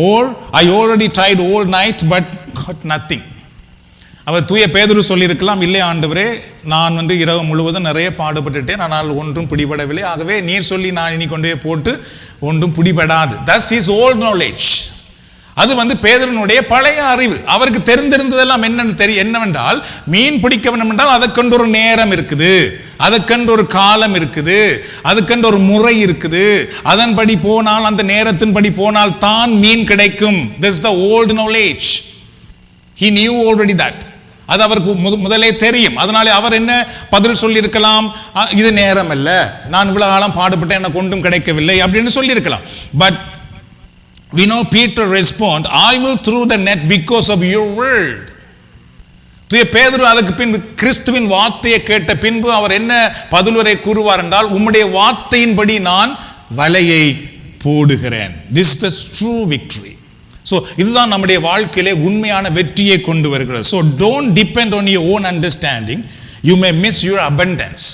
Or I already tried all night but got nothing. அவர் தூய பேதுரு சொல்லியிருக்கலாம், இல்லை ஆண்டவரே, நான் வந்து இரவு முழுவதும் நிறைய பாடுபட்டுட்டேன், ஆனால் ஒன்றும் பிடிபடவில்லை, ஆகவே நீர் சொல்லி நான் இனி கொண்டு போட்டு ஒன்றும் பிடிபடாது. That's his old knowledge. அது வந்து பேதுருனுடைய பழைய அறிவு. அவருக்கு தெரிந்திருந்ததெல்லாம் என்னவென்றால், மீன் பிடிக்க வேண்டும் என்றால் அதற்கென்று ஒரு நேரம் இருக்குது, அதற்கென்று ஒரு காலம் இருக்குது, அதுக்கென்று ஒரு முறை இருக்குது, அதன்படி போனால், அந்த நேரத்தின்படி போனால் தான் மீன் கிடைக்கும். This is the old knowledge. He knew already that. அது அவருக்கு முதலே தெரியும். அதனாலே அவர் என்ன பதில் சொல்லியிருக்கலாம், இது நேரம் அல்ல, நான் இவ்வளவு காலம் பாடுபட்டேன், எனக்கு ஒன்றும் கிடைக்கவில்லை அப்படின்னு சொல்லியிருக்கலாம். But we know Peter respond, I will throw the net because of your word. தூய பேதுரு அதுக்கு பின்பு கிறிஸ்துவின் வார்த்தையை கேட்ட பின்பு அவர் என்ன பதிலுரை கூறுவார் என்றால், உம்முடைய வார்த்தையின்படி நான் வலையை போடுகிறேன். This is the true victory. So இதுதான் நம்முடைய வாழ்க்கையிலே உண்மையான வெற்றியை கொண்டு வருகிறது. So don't depend on your own understanding. You may miss your abundance.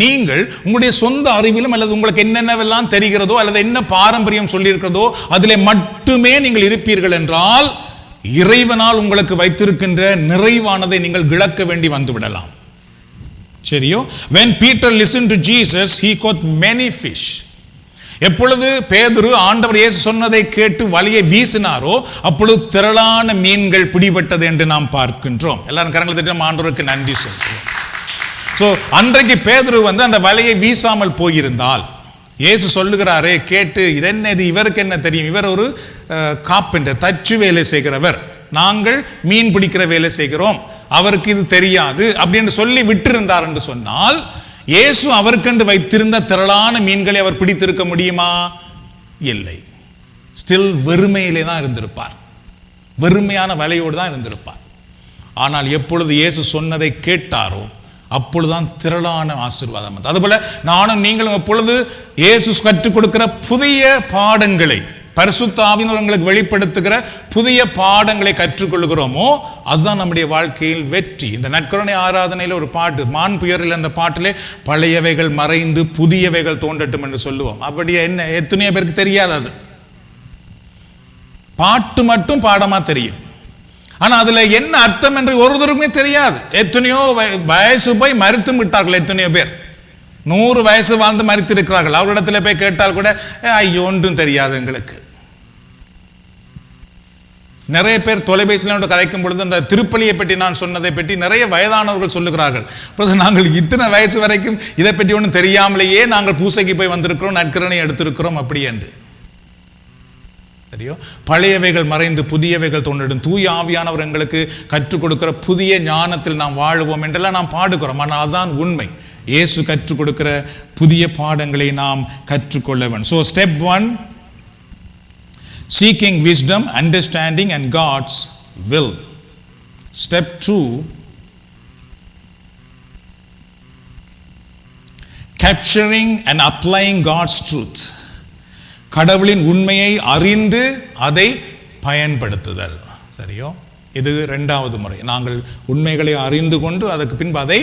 நீங்கள் உங்களுடைய சொந்த அறிவிலும் அல்லது உங்களுக்கு என்னென்னவெல்லாம் தெரிகிறதோ அல்லது என்ன பாரம்பரியம் சொல்லியிருக்கிறதோ அதிலே மட்டுமே நீங்கள் இருப்பீர்கள் என்றால் இறைவனால் உங்களுக்கு வைத்திருக்கின்ற நிறைவானதை நீங்கள் இழக்க வேண்டி வந்துவிடலாம். சரியோ? When Peter listened to Jesus, he caught many fish. எப்பொழுது பேதுரு ஆண்டவர் இயேசு சொன்னதை கேட்டு வலையை வீசினாரோ அப்பொழுது திரளான மீன்கள் பிடிபட்டது என்று நாம் பார்க்கின்றோம். எல்லாரும் கரங்களை தட்டி ஆண்டவருக்கு நன்றி சொல்கிறோம். ஸோ அன்றைக்கு பேதுரு அந்த வலையை வீசாமல் போயிருந்தால் இயேசு சொல்லுகிறாரே கேட்டு இது இவருக்கு என்ன தெரியும், இவர் ஒரு காப்பெண்டர், தச்சு வேலை செய்கிறவர், நாங்கள் மீன் பிடிக்கிற வேலை செய்கிறோம், அவருக்கு இது தெரியாது அப்படின்னு சொல்லி விட்டிருந்தார் என்று சொன்னால் இயேசு அவருக்கென்று வைத்திருந்த திரளான மீன்களை அவர் பிடித்திருக்க முடியுமா? இல்லை. ஸ்டில் வெறுமையிலே தான் இருந்திருப்பார், வெறுமையான வலையோடு தான் இருந்திருப்பார். ஆனால் எப்பொழுது இயேசு சொன்னதை கேட்டாரோ அப்பொழுதுதான் திரளான ஆசீர்வாதம். அதுபோல நானும் நீங்களும் எப்பொழுது இயேசு கற்றுக் கொடுக்கிற புதிய பாடங்களை, பரிசுத்த ஆவியானவர் உங்களுக்கு வெளிப்படுத்துகிற புதிய பாடங்களை கற்றுக்கொள்கிறோமோ அதுதான் நம்முடைய வாழ்க்கையில் வெற்றி. இந்த நற்கருணை ஆராதனையில் ஒரு பாட்டு, மான் புயரில் அந்த பாட்டிலே பழையவைகள் மறைந்து புதியவைகள் தோன்றட்டும் என்று சொல்லுவோம். அப்படியே என்ன எத்தனையோ பேருக்கு தெரியாது, அது பாட்டு மட்டும் பாடமா தெரியும், ஆனா அதுல என்ன அர்த்தம் என்று ஒருத்தருக்குமே தெரியாது. எத்தனையோ வயசு போய் மரித்து விட்டார்கள், எத்தனையோ பேர் 100 வயசு வாழ்ந்து மரித்து இருக்கிறார்கள். அவரிடத்துல போய் கேட்டால் கூட ஐயோ ஒன்றும் தெரியாது எங்களுக்கு. நிறைய பேர் தொலைபேசியில் கதைக்கும் பொழுது அந்த திருப்பலியை பற்றி நான் சொன்னதை பற்றி நிறைய வயதானவர்கள் சொல்லுகிறார்கள், நாங்கள் இத்தனை வயசு வரைக்கும் இதை பற்றி ஒன்றும் தெரியாமலேயே நாங்கள் பூசைக்கு போய் வந்திருக்கிறோம், நற்கருணை எடுத்திருக்கிறோம் அப்படி என்று. சரியோ? பழையவைகள் மறைந்து புதியவைகள் தோன்றிடும். தூய ஆவியானவர் எங்களுக்கு கற்றுக் கொடுக்கிற புதிய ஞானத்தில் நாம் வாழுவோம் என்றெல்லாம் நாம் பாடுகிறோம். ஆனால் அதுதான் உண்மை. இயேசு கற்றுக் கொடுக்கிற புதிய பாடங்களை நாம் கற்றுக்கொள்ள வேண்டும். So step 1, seeking wisdom, understanding and God's will. Step 2, capturing and applying God's truth. கடவுளின் உண்மையை அறிந்து அதை பயன்படுத்துதல். சரியோ? இது 2வது முறை. நாங்கள் உண்மைகளை அறிந்து கொண்டு அதற்கு பின்பு அதை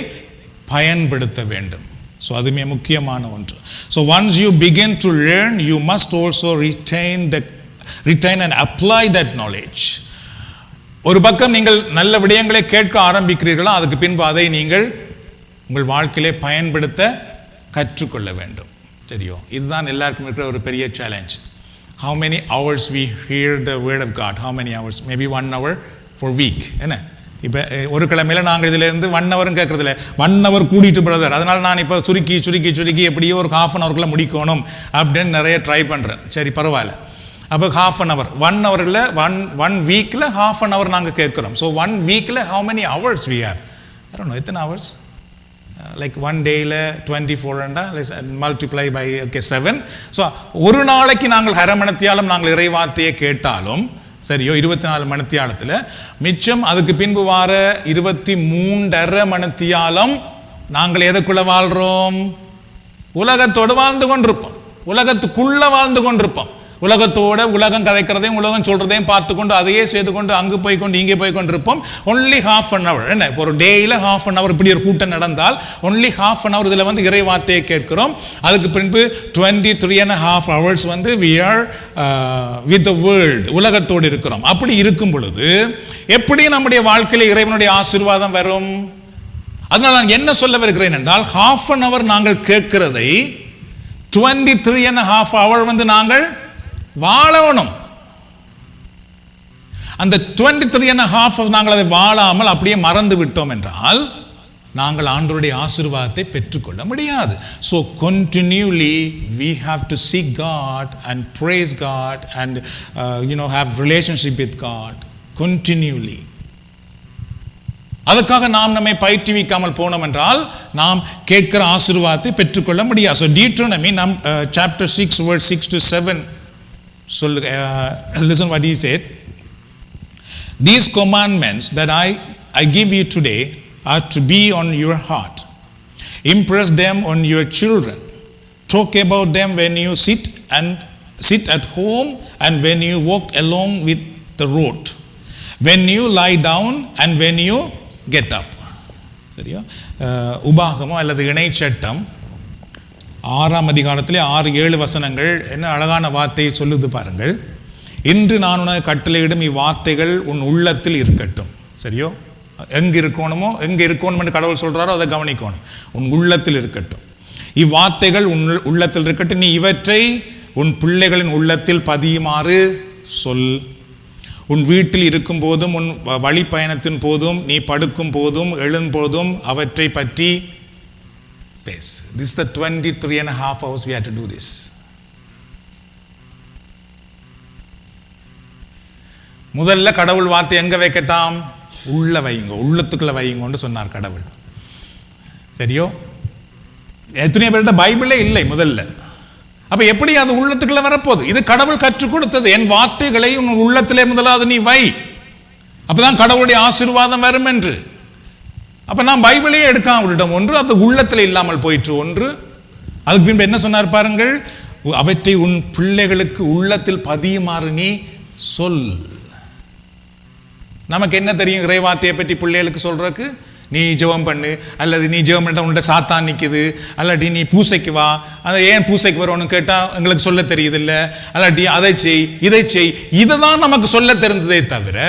பயன்படுத்த வேண்டும். ஸோ அதுமே முக்கியமான ஒன்று. So once you begin to learn, you must also retain and apply that knowledge. ஒரு பக்கம் நீங்கள் நல்ல விடயங்களை கேட்க ஆரம்பிக்கிறீர்களா, அதுக்கு பின்பு அதை நீங்கள் உங்கள் வாழ்க்கையிலே பயன்படுத்த கற்றுக்கொள்ள வேண்டும். சரியோ? இதுதான் எல்லாருக்கும் இருக்கிற ஒரு பெரிய challenge. How many hours we hear the word of God? How many hours? Maybe 1 hour for week. என்ன இப்போ ஒரு கிழமையில நாங்கள் இதில் இருந்து 1 ஹவரும் கேட்கறதில்ல, 1 ஹவர் கூட்டிட்டு பிரதர், அதனால நான் இப்போ சுருக்கி எப்படியோ ஒரு 1/2 ஹவருக்குள்ள முடிக்கணும் அப்படின்னு நிறைய ட்ரை பண்ணுறேன். சரி பரவாயில்ல. அப்போ 1/2 ஹவர், 1 ஹவரில் ஒன் வீக்கில் 1/2 ஹவர் நாங்கள் கேட்குறோம். ஸோ 1 வீக்கில் how many hours we have? I don't know, எத்தனை ஹவர்ஸ்? Like 1 டேயில் 24 multiply by 7. ஸோ ஒரு நாளைக்கு நாங்கள் அரை மணித்தியாலம் நாங்கள் இறைவார்த்தையை கேட்டாலும் சரியோ 24 மணித்தியாலத்தில் மிச்சம் அதுக்கு பின்பு வார 23.5 மணித்தியாலம் நாங்கள் எதுக்குள்ள வாழ்றோம்? உலகத்தோடு வாழ்ந்து கொண்டிருப்போம், உலகத்துக்குள்ள வாழ்ந்து கொண்டிருப்போம். உலகத்தோட உலகம் கதைக்கிறதையும் உலகம் சொல்றதையும் பார்த்து கொண்டு அதையே செய்து கொண்டு அங்கு போய் கொண்டு இங்கே போய் கொண்டிருப்போம். Only 1/2 hour. என்ன இப்போ ஒரு டேயில் 1/2 hour இப்படி ஒரு கூட்டம் நடந்தால் ஒன்லி 1/2 hour இதில் இறை வார்த்தையை கேட்கிறோம். அதுக்கு பின்பு 23.5 hours we are with the world, உலகத்தோடு இருக்கிறோம். அப்படி இருக்கும் பொழுது எப்படி நம்முடைய வாழ்க்கையில் இறைவனுடைய ஆசீர்வாதம் வரும்? அதனால் நான் என்ன சொல்ல வருகிறேன் என்றால் 1/2 hour நாங்கள் கேட்கிறதை 23.5 hour நாங்கள் வாழணும். அந்த 23.5 நாங்கள் அதை வாழாமல் அப்படியே மறந்து விட்டோம் என்றால் நாங்கள் ஆண்டவருடைய ஆசீர்வாதத்தை பெற்றுக்கொள்ள முடியாது. So continually we have to seek God and praise God and have relationship with God continually. அதுக்காக நாம் நம்மை பயிற்றுவிக்காமல் போனோம் என்றால் நாம் கேட்கிற ஆசீர்வாதத்தை பெற்றுக்கொள்ள முடியாது. So Deuteronomy chapter 6 verse 6 to 7. So listen what he said. These commandments that I give you today are to be on your heart. Impress them on your children. Talk about them when you sit at home and when you walk along with the road, when you lie down and when you get up. சரியா? உபாகமம் அல்லது இணை சட்டம் 6ஆம் அதிகாரத்திலே 6-7 வசனங்கள் என்ன அழகான வார்த்தையை சொல்லுது பாருங்கள். இன்று நான் உனக்கு கட்டளையிடும் இவ்வார்த்தைகள் உன் உள்ளத்தில் இருக்கட்டும். சரியோ? எங்கே இருக்கணுமோ, எங்கே இருக்கணும்னு கடவுள் சொல்கிறாரோ அதை கவனிக்கணும். உன் உள்ளத்தில் இருக்கட்டும். இவ்வார்த்தைகள் உன் உள்ளத்தில் இருக்கட்டும். நீ இவற்றை உன் பிள்ளைகளின் உள்ளத்தில் பதியுமாறு சொல். உன் வீட்டில் இருக்கும் போதும், உன் வழி பயணத்தின் போதும், நீ படுக்கும் போதும், எழும்போதும் அவற்றை பற்றி பேசு. This is the 23.5 hours we have to do this. முதல்ல கடவுள் வார்த்தை எங்க வைக்கட்டாம்? உள்ள வைங்க, உள்ளத்துக்குள்ள வைங்கன்னு சொன்னார் கடவுள். சரியோ? எத்தனை பேர்கிட்ட பைபிளே இல்லை முதல்ல. அப்ப எப்படி அது உள்ளத்துக்குள்ள வரப்போகுது? இது கடவுள் கற்றுக் கொடுத்தது. என் வார்த்தைகளை உன் உள்ளத்திலே முதலாவது நீ வை, அப்பதான் கடவுளுடைய ஆசீர்வாதம் வரும் என்று. அப்ப நான் பைபிளே எடுக்காம விட்டுட்டோம் ஒன்று, அது உள்ளத்தில் இல்லாமல் போயிற்று ஒன்று. அதுக்கு பின்பு என்ன சொன்னார் பாருங்கள், அவற்றை உன் பிள்ளைகளுக்கு உள்ளத்தில் பதியுமாறு நீ சொல். நமக்கு என்ன தெரியும் இறைவார்த்தையை பற்றி பிள்ளைகளுக்கு சொல்றதுக்கு? நீ ஜெபம் பண்ணு, அல்லது நீ ஜெபம் பண்ண உன்கிட்ட சாத்தான் நிற்குது, அல்லாட்டி நீ பூசைக்கு வா. அதை ஏன் பூசைக்கு வரணும்னு கேட்டால் எங்களுக்கு சொல்ல தெரியுது இல்லை, அல்லாட்டி அதை செய் இதை செய், இதை தான் நமக்கு சொல்ல தெரிந்ததே தவிர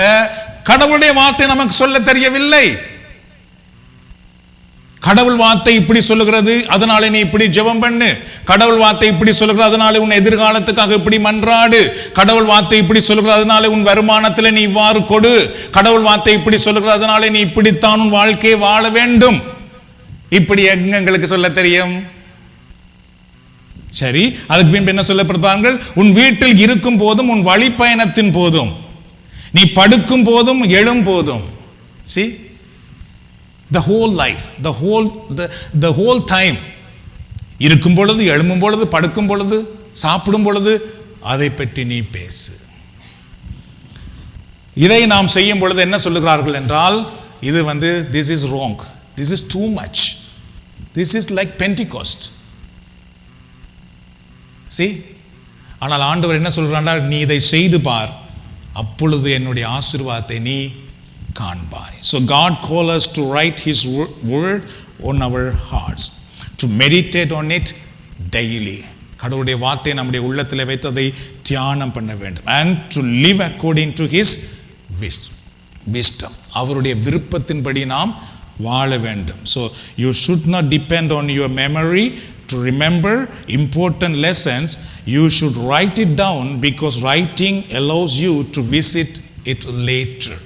கடவுளுடைய வார்த்தை நமக்கு சொல்ல தெரியவில்லை. கடவுள் வார்த்தை இப்படி சொல்லுகிறது, அதனால நீ இப்படி ஜெபம் பண்ணு. கடவுள் வார்த்தை இப்படி சொல்லுகிறது, அதனால உன் எதிர்காலத்துக்காக இப்படி மன்றாடு. கடவுள் வார்த்தை இப்படி சொல்லுகிறது, அதனால உன் வருமானத்தில் நீ இவ்வாறு கொடு. கடவுள் வார்த்தை இப்படி சொல்லுகிறது, அதனால நீ இப்படித்தான் உன் வாழ்க்கையை வாழ வேண்டும். இப்படி எங்களுக்கு சொல்ல தெரியும்? சரி, அதுக்கு பின்பு என்ன சொல்லப்படுத்தார்கள்? உன் வீட்டில் இருக்கும் போதும், உன் வழி பயணத்தின் போதும், நீ படுக்கும் போதும், எழும் போதும். See, the whole life, the whole time, இருக்கும் பொழுது, எழும்பும் பொழுது, படுக்கும் பொழுது, சாப்பிடும் பொழுது, அதை பற்றி நீ பேசு. இதை நாம் செய்யும் பொழுது என்ன சொல்லுகிறார்கள் என்றால், இது this is wrong, this is too much, this is like Pentecost. See, ஆனால் ஆண்டவர் என்ன சொல்றார்? நீ இதை செய்து பார், அப்பொழுது என்னுடைய ஆசீர்வாதத்தை நீ காண்பாய். So God calls us to write His word on our hearts, to meditate on it daily. கடவுளுடைய வார்த்தையை நம்முடைய உள்ளத்தில் வைத்து அதை தியானம் பண்ண வேண்டும். And to live according to His wisdom. அவருடைய விருப்பத்தின்படி நாம் வாழ வேண்டும். So you should not depend on your memory to remember important lessons. You should write it down because writing allows you to visit it later.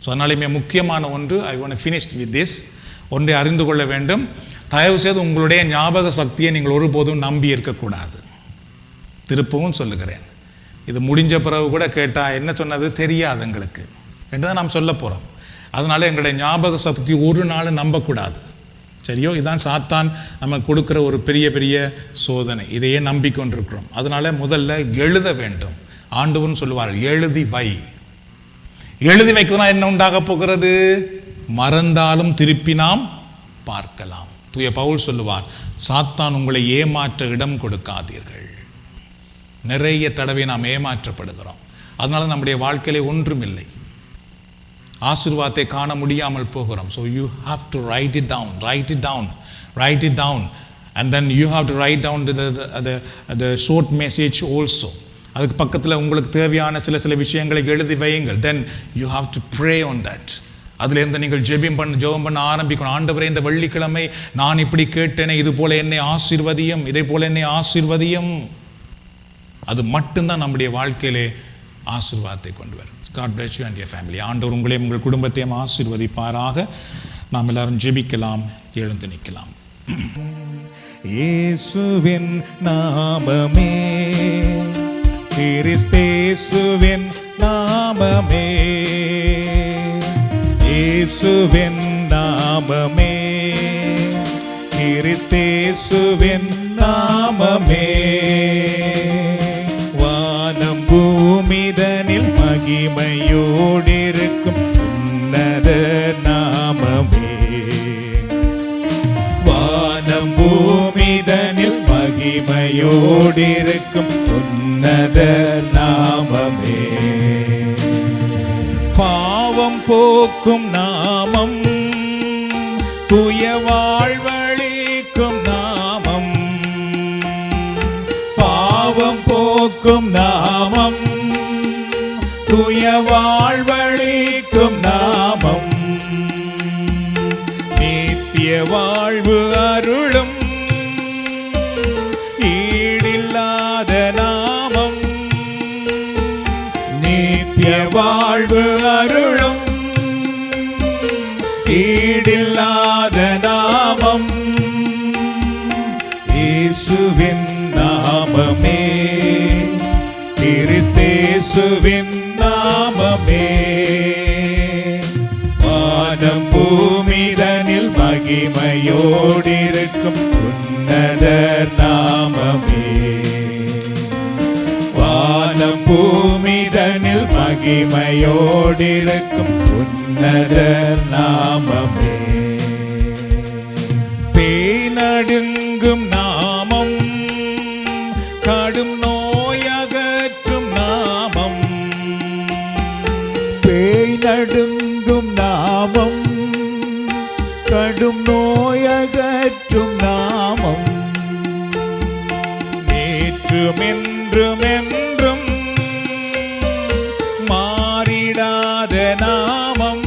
So அதனால மிக முக்கியமான ஒன்று, I want to finish with this. ஒன்றை அறிந்து கொள்ள வேண்டும், தயவு செய்து உங்களுடைய ஞாபக சக்தியை நீங்கள் ஒருபோதும் நம்பி இருக்கக்கூடாது. திருப்பவும் சொல்லுகிறேன், இது முடிஞ்ச பிறகு கூட கேட்டால் என்ன சொன்னது தெரியாது எங்களுக்கு என்று தான் நாம் சொல்ல போகிறோம். அதனால எங்களுடைய ஞாபக சக்தி ஒரு நாள் நம்பக்கூடாது. சரியோ? இதுதான் சாத்தான் நமக்கு கொடுக்குற ஒரு பெரிய பெரிய சோதனை. இதையே நம்பிக்கொண்டிருக்கிறோம். அதனால முதல்ல எழுத வேண்டும். ஆண்டவன் சொல்லுவார்கள், எழுதி வை. எழுதி வைக்கிறதுனா என்ன உண்டாக போகிறது? மறந்தாலும் திருப்பி நாம் பார்க்கலாம். தூய பவுல் சொல்லுவார், சாத்தான் உங்களை ஏமாற்ற இடம் கொடுக்காதீர்கள். நிறைய தடவை நாம் ஏமாற்றப்படுகிறோம். அதனால நம்முடைய வாழ்க்கையிலே ஒன்றும் இல்லை, ஆசீர்வாதத்தை காண முடியாமல் போகிறோம். So you have to write it down, write it down, write it down, and then you have to write down the short message also. அதுக்கு பக்கத்தில் உங்களுக்கு தேவையான சில விஷயங்களை எழுதி வையுங்கள். Then you have to pray on that. அதிலிருந்து நீங்கள் ஜெபம் பண்ண ஆரம்பிக்கணும். ஆண்டவரே, இந்த வெள்ளிக்கிழமை நான் இப்படி கேட்டேனே, இது போல என்னை ஆசீர்வதியும், இதை போல என்னை ஆசீர்வதியும். அது மட்டும்தான் நம்முடைய வாழ்க்கையிலே ஆசீர்வாதத்தை கொண்டு வரும். God bless you and your family. ஆண்டவர் உங்களையும் உங்கள் குடும்பத்தையும் ஆசீர்வதிப்பாராக. நாம் எல்லாரும் ஜெபிக்கலாம், எழுந்து நிற்கலாம். இயேசுவின் நாமமே, கிறிஸ்தேசுவின் நாமமே, இயேசுவின் நாமமே, கிறிஸ்தேசுவின் நாமமே. வானம் பூமிதனில் மகிமையோடிருக்கும் உன்னத நாமமே, வானம் பூமிதனில் மகிமையோடிருக்கும் உன்னத நாமமே. பாவம் போக்கும் நாமம், தூய வாழ்வழிக்கும் நாமம், பாவம் போக்கும் நாமம், தூய வாழ்வளிக்கும் நாமம், நித்திய வாழ்வு அருளும் ஈடில்லாத நாமம், நித்திய வாழ்வு அருளும் ஈடில்லாத நாமம், இயேசுவின் நாமமே, கிறிஸ்தேசுவின் நாமமே. வானம் பூமிதனில் மகிமையோடிருக்கும் உன்னத நாமமே, வானம் பூமிதனில் மகிமையோடிருக்கும் உன்னத நாமமே. பேய் நடுங்கும் நாமம், கடும் நோயகற்றும் நாமம், பேய் நடுங்கும் நாமம், கடும் நோயகற்றும் நாமம், நேற்றும் என்றும் என்றும் மாறிடாத நாமம்,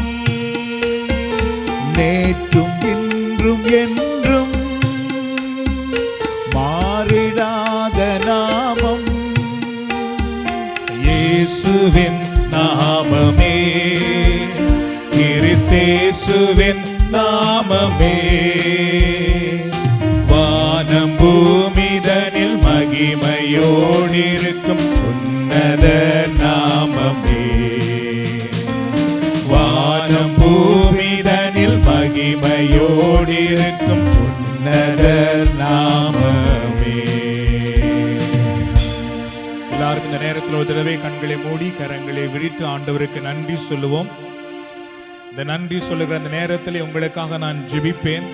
நேற்றும் இன்றும் என்றும் மாறிடாத நாமம், இயேசுவின் நாமமே, கிறிஸ்தேசுவின் நாமமே. வானம் பூமிதனில் மகிமையோடிருக்கும் உன்னத நாமமே, வானம் பூமிதனில் மகிமையோடிருக்கும் உன்னத நாமமே. எல்லாருக்கும் இந்த நேரத்தில் ஒரு தடவை கண்களை மூடி கரங்களை விரித்து ஆண்டவருக்கு நன்றி சொல்லுவோம். இந்த நன்றி சொல்லுகிற அந்த நேரத்தில் உங்களுக்காக நான் ஜெபிப்பேன்.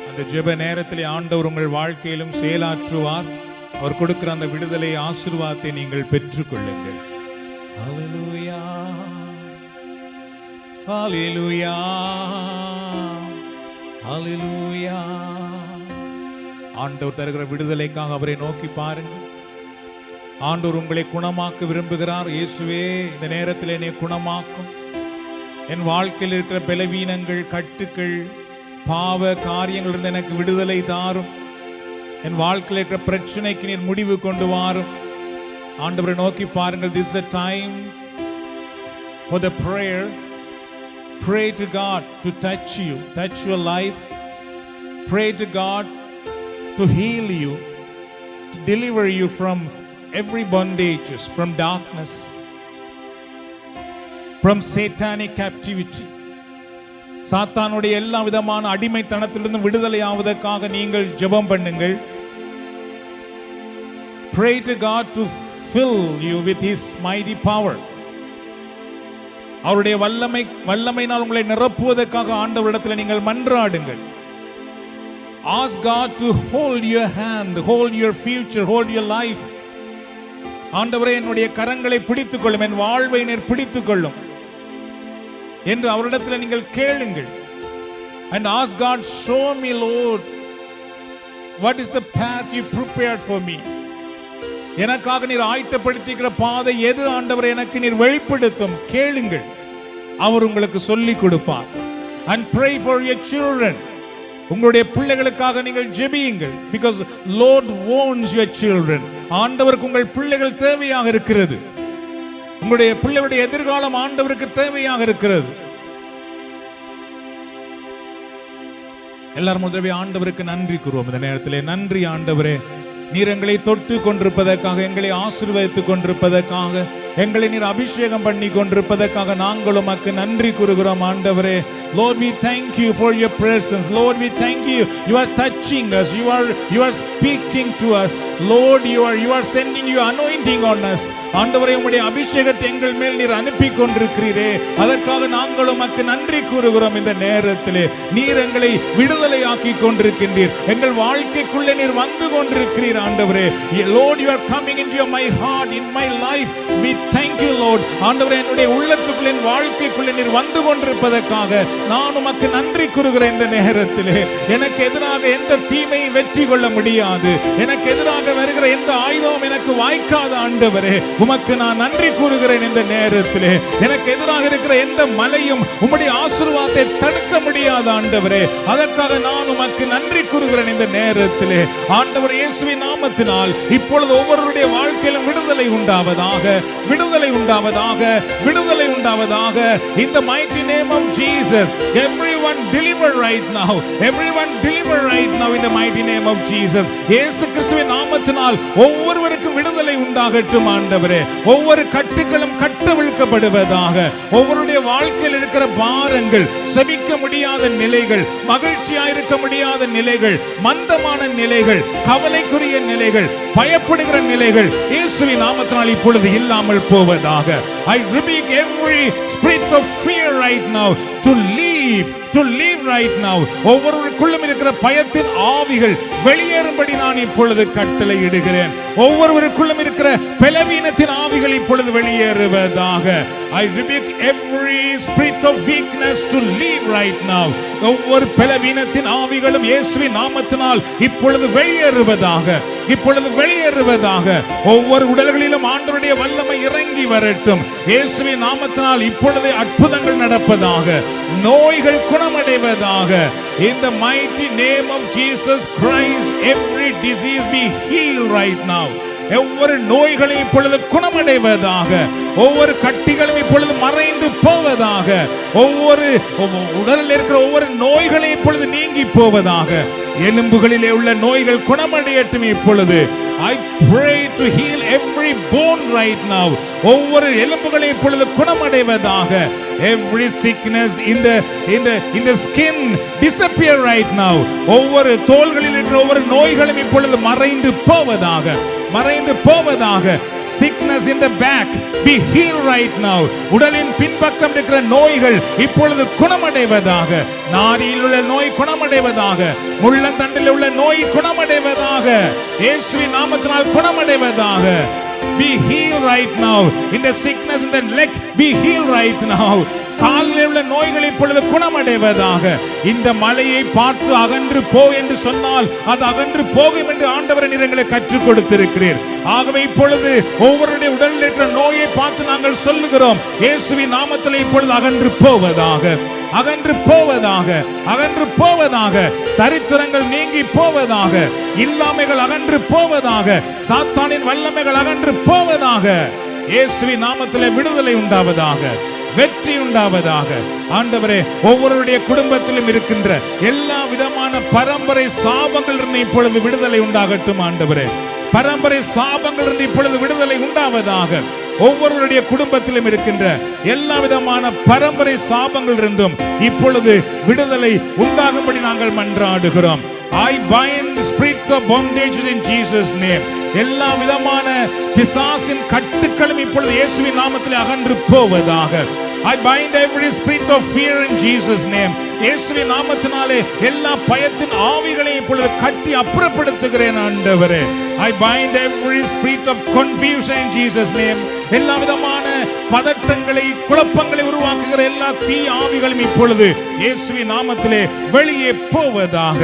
அந்த ஜெப நேரத்தில் ஆண்டவர் உங்கள் வாழ்க்கையிலும் செயலாற்றுவார். அவர் கொடுக்கிற அந்த விடுதலை ஆசீர்வாதத்தை நீங்கள் பெற்றுக்கொள்ளுங்கள். ஹல்லேலூயா, ஹல்லேலூயா, ஹல்லேலூயா. ஆண்டவர் தருகிற விடுதலைக்காக அவரை நோக்கி பாருங்கள். ஆண்டவர் உங்களை குணமாக்க விரும்புகிறார். இயேசுவே, இந்த நேரத்தில் என்னை குணமாக்கும். என் வாழ்க்கையில் இருக்கிற பலவீனங்கள், கட்டுக்கள், பாவ காரியங்கள் இருந்து எனக்கு விடுதலை தாரும். என் வாழ்க்கையில் இருக்கிற பிரச்சனைக்கு நீர் முடிவு கொண்டு வாரும். ஆண்டவரை நோக்கி பாருங்கள். This is a time for the prayer. Pray to God to touch you, touch your life. Pray to God to heal you, to deliver you from every bondages, from darkness, from satanic captivity. சாத்தானுடைய எல்லா விதமான அடிமைத்தனத்திலிருந்து விடுதலை ஆவதற்காக நீங்கள் ஜெபம் பண்ணுங்கள். Pray to God to fill you with His mighty power. அவருடைய வல்லமையினால் உங்களை நிரப்புவதற்காக ஆண்டவரிடத்தில் நீங்கள் மன்றாடுங்கள். Ask God to hold your hand, hold your future, hold your life. ஆண்டவரே, என்னுடைய கரங்களை பிடித்துக் கொள்ளும், என் வாழ்வை நீர் பிடித்துக் கொள்ளும் என்று அவரிடத்தில் நீங்கள் கேளுங்கள். And ask God, show me, Lord, what is the path you prepared for me. எனக்காக நீர் ஆயத்தப்படுத்திக்கிற பாதை எது ஆண்டவரே, எனக்கு நீர் வெளிப்படுத்தும். கேளுங்கள், அவர் உங்களுக்கு சொல்லிக் கொடுப்பார். And pray for your children. உங்களுடைய பிள்ளைகளுக்காக நீங்கள் ஜெபியுங்கள். Because Lord wants your children. ஆண்டவருக்கு உங்கள் பிள்ளைகள் தேவையாக இருக்கிறது. உங்களுடைய பிள்ளைகளுடைய எதிர்காலம் ஆண்டவருக்கு தேவையாக இருக்கிறது. எல்லாரும் முதலில் ஆண்டவருக்கு நன்றி கூறுவோம். இந்த நேரத்திலே நன்றி ஆண்டவரே, நீர் எங்களை தொட்டு கொண்டிருப்பதற்காக, எங்களை ஆசீர்வதித்துக் கொண்டிருப்பதற்காக, எங்களை நீர் அபிஷேகம் பண்ணி கொண்டிருப்பதற்காக நாங்கள் உமக்கு நன்றி கூறுகிறோம் ஆண்டவரே. Lord, we thank you for your presence. Lord, we thank you. You are touching us. You are speaking to us. Lord, you are sending your anointing on us. ஆண்டவரே, உம்முடைய அபிஷேகத்தை எங்கள் மேல் நீர் அனுப்பி கொண்டிருக்கிறீரே, அதற்காக நாங்கள் உமக்கு நன்றி கூறுகிறோம். இந்த நேரத்திலே நீர் எங்களை விடுதலை ஆக்கி கொண்டிருக்கின்றீர். எங்கள் வாழ்க்கைக்குள்ளே நீர் வந்து கொண்டிருக்கிறீர் ஆண்டவரே. Lord, you are coming into my heart, in my life with Thank you Lord. ஆண்டவரே, என்னுடைய உள்ளத்துக்குள்ள என் வாழ்க்கைக்குள்ள நீர் வந்து கொண்டிருப்பதற்காக நான் உமக்கு நன்றி கூறுகிறேன். இந்த நேரத்திலே எனக்கு எதிராக எந்த தீமையும் வெற்றி கொள்ள முடியாது, எனக்கு எதிராக வருகிற எந்த ஆயுதமும் எனக்கு வாய்க்காத ஆண்டவரே, உமக்கு நான் நன்றி கூறுகிறேன். இந்த நேரத்திலே எனக்கு எதிராக இருக்கிற எந்த மலையும் உம்முடைய ஆசீர்வாதத்தை தடுக்க முடியாத ஆண்டவரே, அதற்காக நான் உமக்கு நன்றி கூறுகிறேன். இந்த நேரத்திலே ஆண்டவர் இயேசுவின் நாமத்தினால் இப்பொழுது ஒவ்வொருவருடைய வாழ்க்கையிலும் விடுதலை உண்டாவதாக, விடுதலை உண்டாவதாக, விடுதலை உண்டாவதாக. In the mighty name of Jesus, everyone deliver right now, everyone deliver right now in the mighty name of Jesus. இயேசு கிறிஸ்துவின் நாமத்தினால் ஒவ்வொருவருக்கும் விடுதலை உண்டாகட்டும் ஆண்டவரே. ஒவ்வொரு கட்டுகளும் கட்டவிழ்க்கப்படுவதாக. ஒவ்வொருடைய வாழ்க்கையில் இருக்கிற பாரங்கள், செபிக்க முடியாத நிலைகள், மகிழ்ச்சியாக இருக்க முடியாத நிலைகள், மந்தமான நிலைகள், கவலைக்குரிய நிலைகள், பயப்படுகிற நிலைகள் இயேசுவின் நாமத்தினால் இப்பொழுது இல்லாமல் போவதாக. I rebuke every spirit of fear right now to leave right now. ஒவ்வொருவருக்குள்ளும் இருக்கிற பயத்தின் ஆவிகள் வெளியேறும்படி நான் இப்பொழுது கட்டளை இடுகிறேன். ஒவ்வொருவருக்குள்ளும் இருக்கிற பலவீனத்தின் ஆவிகள் இப்பொழுது வெளியேறுவதாக. I rebuke every spirit of weakness to leave right now. ஒவ்வொரு பலவீனத்தின் ஆவிகளும் இயேசுவின் நாமத்தினால் இப்பொழுது வெளியேறுவதாக, இப்பொழுது வெளியேறுவதாக. ஒவ்வொரு உடல்களிலும் ஆண்டவருடைய வல்லமை இறங்கி வரட்டும். இயேசுவின் நாமத்தினால் இப்பொழுது அற்புதங்கள் நடப்பதாக, நோய்கள் குணமடைவதாக. In the mighty name of Jesus Christ, every disease be healed right now. ஒவ்வொரு நோய்களும் இப்பொழுது குணமடைவதாக. ஒவ்வொரு கட்டிகளும் இப்பொழுது மறைந்து போவதாக. ஒவ்வொரு உடலில் இருக்கிற ஒவ்வொரு நோய்களும் இப்பொழுது நீங்கி போவதாக. எலும்புகளிலே உள்ள நோய்கள் குணமடையட்டும் இப்பொழுது. I pray to heal every bone right now. ஒவ்வொரு எலும்புகளும் இப்பொழுது குணமடைவதாக. Every sickness in the skin disappear right now. ஒவ்வொரு தோள்களில் இருக்கிற ஒவ்வொரு நோய்களும் இப்பொழுது மறைந்து போவதாக, மறைந்து போவதாக. Sickness in the back be healed right now. உடலின் பின்பக்கம் இருக்கிற நோய்கள் இப்பொழுது குணமடைவதாக. நாடியில் உள்ள நோய் குணமடைவதாக. முள்ளந்தண்டில் உள்ள நோய் குணமடைவதாக. இயேசுவின் நாமத்தினால் குணமடைவதாக. Be healed right now. In the sickness in the leg be healed right now. காலில் உள்ள நோய்கள் இப்பொழுது குணமடைவதாக. இந்த மலையை பார்த்து அகன்று போ என்று சொன்னால் அது அகன்று போகும் என்று ஆண்டவர் நீர் எங்களை கற்றுக் கொடுத்திருக்கிறீர். ஆகவே இப்பொழுது ஒவ்வொருடைய உடலில் இருக்கிற நோயை பார்த்து நாங்கள் சொல்லுகிறோம், இயேசுவின் நாமத்தில் இப்பொழுது அகன்று போவதாக, அகன்று போவதாக, அகன்று போவதாக. தரித்திரங்கள் நீங்கி போவதாக, இல்லாமைகள் அகன்று போவதாக, சாத்தானின் வல்லமைகள் அகன்று போவதாக. இயேசுவின் நாமத்தில் விடுதலை உண்டாவதாக, வெற்றி உண்டாவதாக. ஆண்டவரே, ஒவ்வொருடைய குடும்பத்திலும் இருக்கின்ற எல்லா விதமான பரம்பரை சாபங்கள் இருந்து இப்பொழுது விடுதலை உண்டாகட்டும் ஆண்டவரே. பரம்பரை சாபங்கள் இருந்து இப்பொழுது விடுதலை உண்டாவதாக. ஒவ்வொருவருடைய குடும்பத்திலும் இருக்கின்ற எல்லா விதமான பரம்பரை சாபங்கள் இருந்தும் இப்பொழுது விடுதலை உண்டாகும்படி நாங்கள் மன்றாடுகிறோம். I bind the spirit of bondage in Jesus name. எல்லா விதமான பிசாசின் கட்டுகளும் இப்பொழுது இயேசுவின் நாமத்தில் அகன்று போவதாக. I bind every spirit of fear in Jesus name. இயேசுவின் நாமத்தினாலே எல்லா பயத்தின் ஆவிகளையும் இப்பொழுது கட்டி அப்புறப்படுத்துகிறேன் ஆண்டவரே. I bind every spirit of confusion in Jesus name. எல்லா விதமான பதட்டங்களை, குழப்பங்களை உருவாக்குகிற எல்லா தீ ஆவிகளும் இப்பொழுது இயேசுவின் நாமத்திலே வெளியே போவதாக.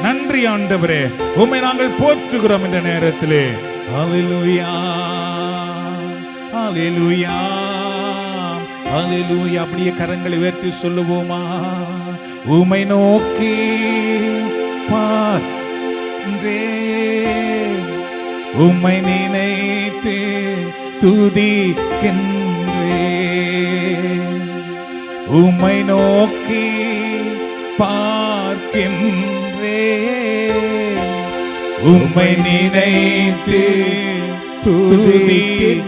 நன்றி ஆண்டவரே, உம்மை நாங்கள் போற்றுகிறோம் இந்த நேரத்திலே. ஹல்லேலூயா, ஹல்லேலூயா, ஹல்லேலூயா. அப்படியே கரங்களை உயர்த்தி சொல்லுவோமா? உம்மை நோக்கி பார்த்தேன், உம்மை நினைத்து துதிக்கின்றேன், உம்மை நோக்கி பார்க்கின்றேன், உம்மை நினைத்து துதிக்கின்றேன்.